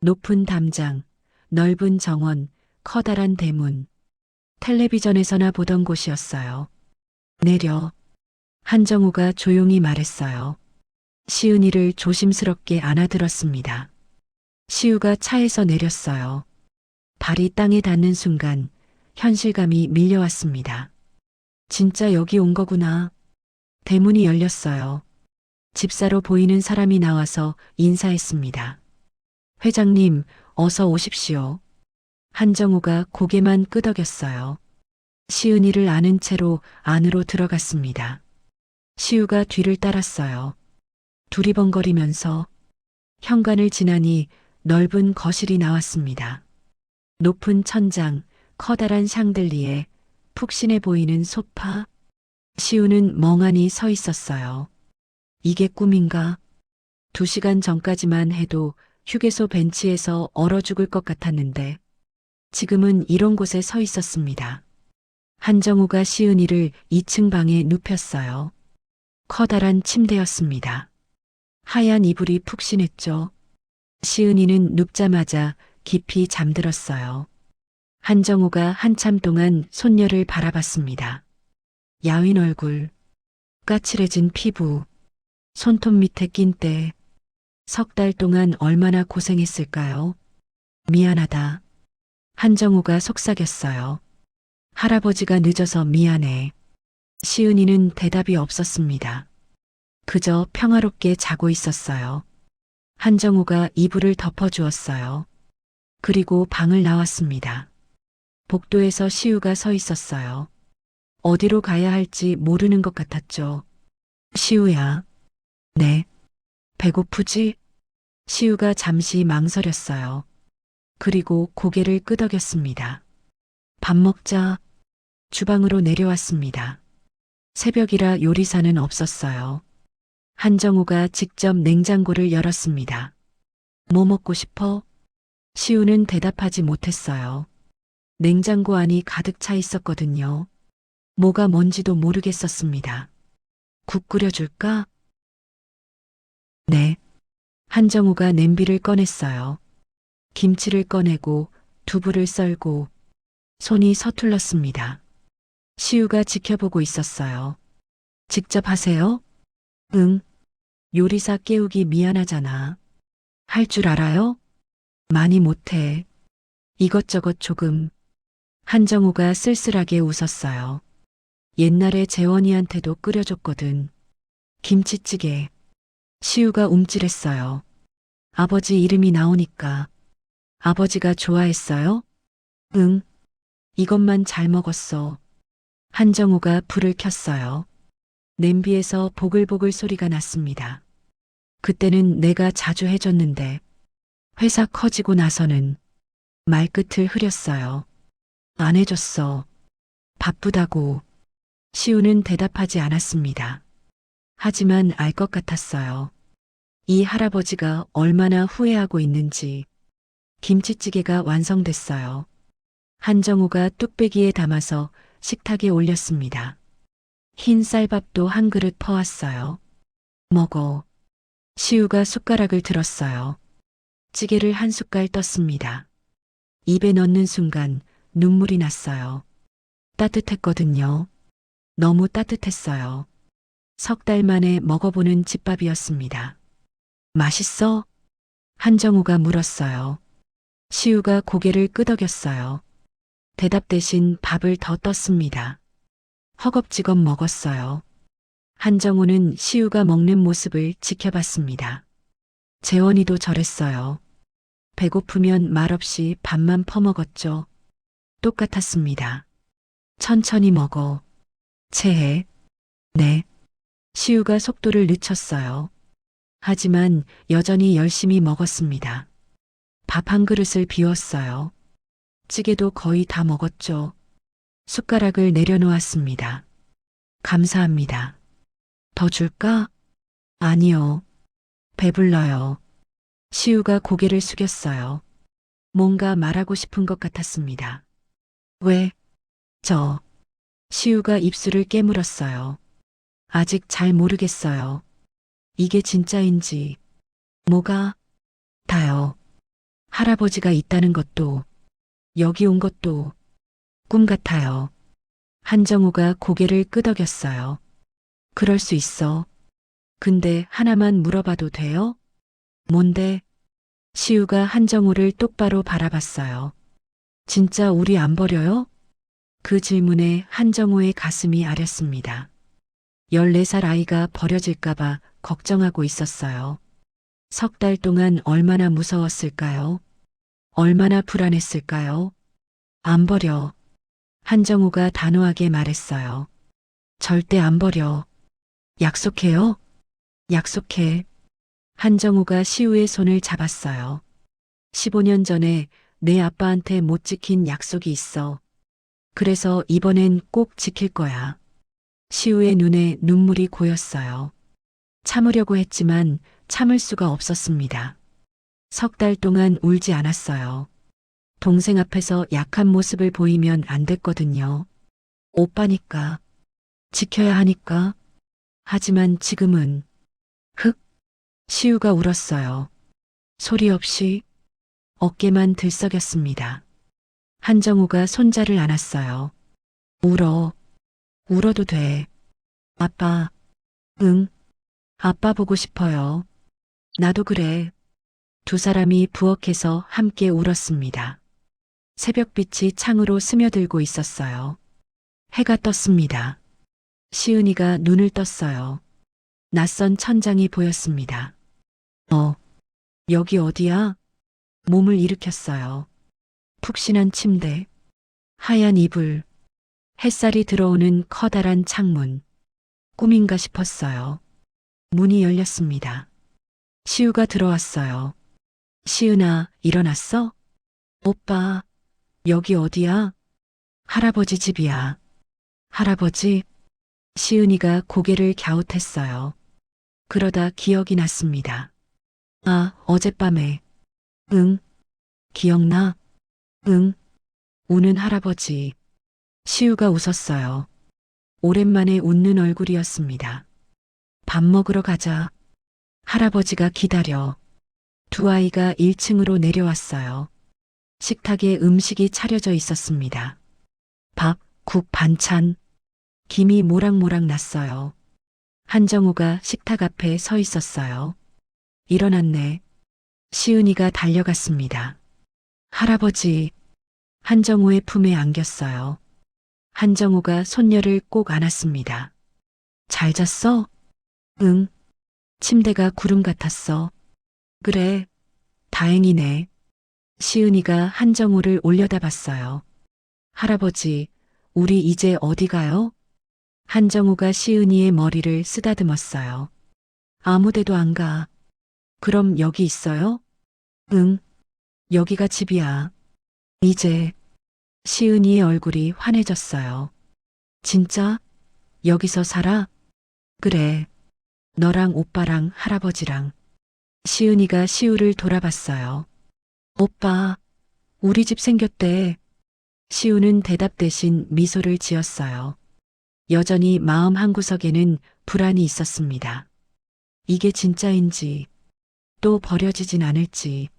높은 담장, 넓은 정원, 커다란 대문. 텔레비전에서나 보던 곳이었어요. 내려. 한정우가 조용히 말했어요. 시은이를 조심스럽게 안아들었습니다. 시우가 차에서 내렸어요. 발이 땅에 닿는 순간 현실감이 밀려왔습니다. 진짜 여기 온 거구나. 대문이 열렸어요. 집사로 보이는 사람이 나와서 인사했습니다. 회장님, 어서 오십시오. 한정우가 고개만 끄덕였어요. 시은이를 안은 채로 안으로 들어갔습니다. 시우가 뒤를 따랐어요. 두리번거리면서 현관을 지나니 넓은 거실이 나왔습니다. 높은 천장, 커다란 샹들리에 푹신해 보이는 소파. 시우는 멍하니 서 있었어요. 이게 꿈인가? 2시간 전까지만 해도 휴게소 벤치에서 얼어 죽을 것 같았는데 지금은 이런 곳에 서 있었습니다. 한정우가 시은이를 2층 방에 눕혔어요. 커다란 침대였습니다. 하얀 이불이 푹신했죠. 시은이는 눕자마자 깊이 잠들었어요. 한정우가 한참 동안 손녀를 바라봤습니다. 야윈 얼굴, 까칠해진 피부, 손톱 밑에 낀 때, 3달 동안 얼마나 고생했을까요? 미안하다. 한정우가 속삭였어요. 할아버지가 늦어서 미안해. 시은이는 대답이 없었습니다. 그저 평화롭게 자고 있었어요. 한정우가 이불을 덮어주었어요. 그리고 방을 나왔습니다. 복도에서 시우가 서 있었어요. 어디로 가야 할지 모르는 것 같았죠. 시우야. 네. 배고프지? 시우가 잠시 망설였어요. 그리고 고개를 끄덕였습니다. 밥 먹자. 주방으로 내려왔습니다. 새벽이라 요리사는 없었어요. 한정우가 직접 냉장고를 열었습니다. 뭐 먹고 싶어? 시우는 대답하지 못했어요. 냉장고 안이 가득 차 있었거든요. 뭐가 뭔지도 모르겠었습니다. 국 끓여줄까? 네. 한정우가 냄비를 꺼냈어요. 김치를 꺼내고 두부를 썰고 손이 서툴렀습니다. 시우가 지켜보고 있었어요. 직접 하세요? 응. 요리사 깨우기 미안하잖아. 할 줄 알아요? 많이 못해. 이것저것 조금. 한정우가 쓸쓸하게 웃었어요. 옛날에 재원이한테도 끓여줬거든. 김치찌개. 시우가 움찔했어요. 아버지 이름이 나오니까. 아버지가 좋아했어요? 응. 이것만 잘 먹었어. 한정우가 불을 켰어요. 냄비에서 보글보글 소리가 났습니다. 그때는 내가 자주 해줬는데 회사 커지고 나서는 말끝을 흐렸어요. 안 해줬어. 바쁘다고. 시우는 대답하지 않았습니다. 하지만 알 것 같았어요. 이 할아버지가 얼마나 후회하고 있는지. 김치찌개가 완성됐어요. 한정우가 뚝배기에 담아서 식탁에 올렸습니다. 흰 쌀밥도 한 그릇 퍼왔어요. 먹어. 시우가 숟가락을 들었어요. 찌개를 한 숟갈 떴습니다. 입에 넣는 순간 눈물이 났어요. 따뜻했거든요. 너무 따뜻했어요. 3달 만에 먹어보는 집밥이었습니다. 맛있어? 한정우가 물었어요. 시우가 고개를 끄덕였어요. 대답 대신 밥을 더 떴습니다. 허겁지겁 먹었어요. 한정우는 시우가 먹는 모습을 지켜봤습니다. 재원이도 저랬어요. 배고프면 말없이 밥만 퍼먹었죠. 똑같았습니다. 천천히 먹어. 체해. 네. 시우가 속도를 늦췄어요. 하지만 여전히 열심히 먹었습니다. 밥 한 그릇을 비웠어요. 찌개도 거의 다 먹었죠. 숟가락을 내려놓았습니다. 감사합니다. 더 줄까? 아니요. 배불러요. 시우가 고개를 숙였어요. 뭔가 말하고 싶은 것 같았습니다. 왜? 시우가 입술을 깨물었어요. 아직 잘 모르겠어요. 이게 진짜인지. 뭐가? 다요. 할아버지가 있다는 것도, 여기 온 것도 꿈 같아요. 한정우가 고개를 끄덕였어요. 그럴 수 있어. 근데 하나만 물어봐도 돼요? 뭔데? 시우가 한정우를 똑바로 바라봤어요. 진짜 우리 안 버려요? 그 질문에 한정우의 가슴이 아렸습니다. 14살 아이가 버려질까봐 걱정하고 있었어요. 석 달 동안 얼마나 무서웠을까요? 얼마나 불안했을까요? 안 버려. 한정우가 단호하게 말했어요. 절대 안 버려. 약속해요? 약속해. 한정우가 시우의 손을 잡았어요. 15년 전에 내 아빠한테 못 지킨 약속이 있어. 그래서 이번엔 꼭 지킬 거야. 시우의 눈에 눈물이 고였어요. 참으려고 했지만 참을 수가 없었습니다. 석 달 동안 울지 않았어요. 동생 앞에서 약한 모습을 보이면 안 됐거든요. 오빠니까. 지켜야 하니까. 하지만 지금은 시우가 울었어요. 소리 없이 어깨만 들썩였습니다. 한정우가 손자를 안았어요. 울어. 울어도 돼. 아빠. 응. 아빠 보고 싶어요. 나도 그래. 두 사람이 부엌에서 함께 울었습니다. 새벽빛이 창으로 스며들고 있었어요. 해가 떴습니다. 시은이가 눈을 떴어요. 낯선 천장이 보였습니다. 여기 어디야? 몸을 일으켰어요. 푹신한 침대, 하얀 이불, 햇살이 들어오는 커다란 창문. 꿈인가 싶었어요. 문이 열렸습니다. 시우가 들어왔어요. 시은아, 일어났어? 오빠, 여기 어디야? 할아버지 집이야. 할아버지? 시은이가 고개를 갸웃했어요. 그러다 기억이 났습니다. 아, 어젯밤에. 응. 기억나? 응. 우는 할아버지. 시우가 웃었어요. 오랜만에 웃는 얼굴이었습니다. 밥 먹으러 가자. 할아버지가 기다려. 두 아이가 1층으로 내려왔어요. 식탁에 음식이 차려져 있었습니다. 밥, 국, 반찬. 김이 모락모락 났어요. 한정우가 식탁 앞에 서 있었어요. 일어났네. 시은이가 달려갔습니다. 할아버지. 한정우의 품에 안겼어요. 한정우가 손녀를 꼭 안았습니다. 잘 잤어? 응. 침대가 구름 같았어. 그래. 다행이네. 시은이가 한정우를 올려다봤어요. 할아버지, 우리 이제 어디 가요? 한정우가 시은이의 머리를 쓰다듬었어요. 아무데도 안 가. 그럼 여기 있어요? 응. 여기가 집이야. 이제. 시은이의 얼굴이 환해졌어요. 진짜? 여기서 살아? 그래. 너랑 오빠랑 할아버지랑. 시은이가 시우를 돌아봤어요. 오빠, 우리 집 생겼대. 시우는 대답 대신 미소를 지었어요. 여전히 마음 한구석에는 불안이 있었습니다. 이게 진짜인지, 또 버려지진 않을지.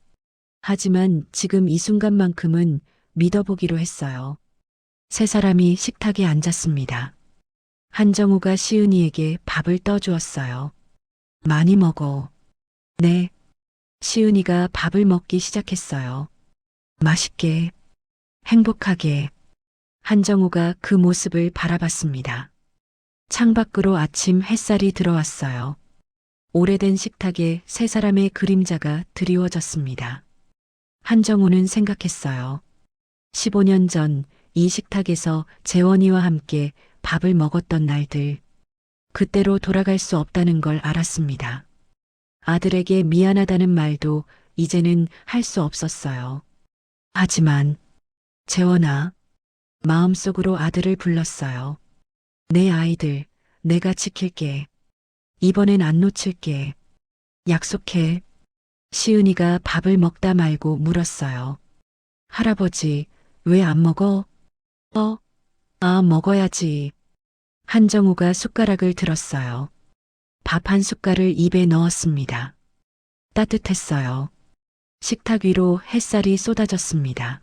하지만 지금 이 순간만큼은 믿어보기로 했어요. 세 사람이 식탁에 앉았습니다. 한정우가 시은이에게 밥을 떠주었어요. 많이 먹어. 네. 시은이가 밥을 먹기 시작했어요. 맛있게, 행복하게. 한정우가 그 모습을 바라봤습니다. 창밖으로 아침 햇살이 들어왔어요. 오래된 식탁에 세 사람의 그림자가 드리워졌습니다. 한정우는 생각했어요. 15년 전 이 식탁에서 재원이와 함께 밥을 먹었던 날들. 그때로 돌아갈 수 없다는 걸 알았습니다. 아들에게 미안하다는 말도 이제는 할 수 없었어요. 하지만 재원아, 마음속으로 아들을 불렀어요. 내 아이들, 내가 지킬게. 이번엔 안 놓칠게. 약속해. 시은이가 밥을 먹다 말고 물었어요. 할아버지, 왜 안 먹어? 먹어야지. 한정우가 숟가락을 들었어요. 밥 한 숟갈을 입에 넣었습니다. 따뜻했어요. 식탁 위로 햇살이 쏟아졌습니다.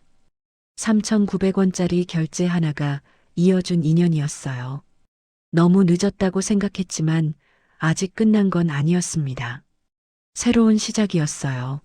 3,900원짜리 결제 하나가 이어준 인연이었어요. 너무 늦었다고 생각했지만 아직 끝난 건 아니었습니다. 새로운 시작이었어요.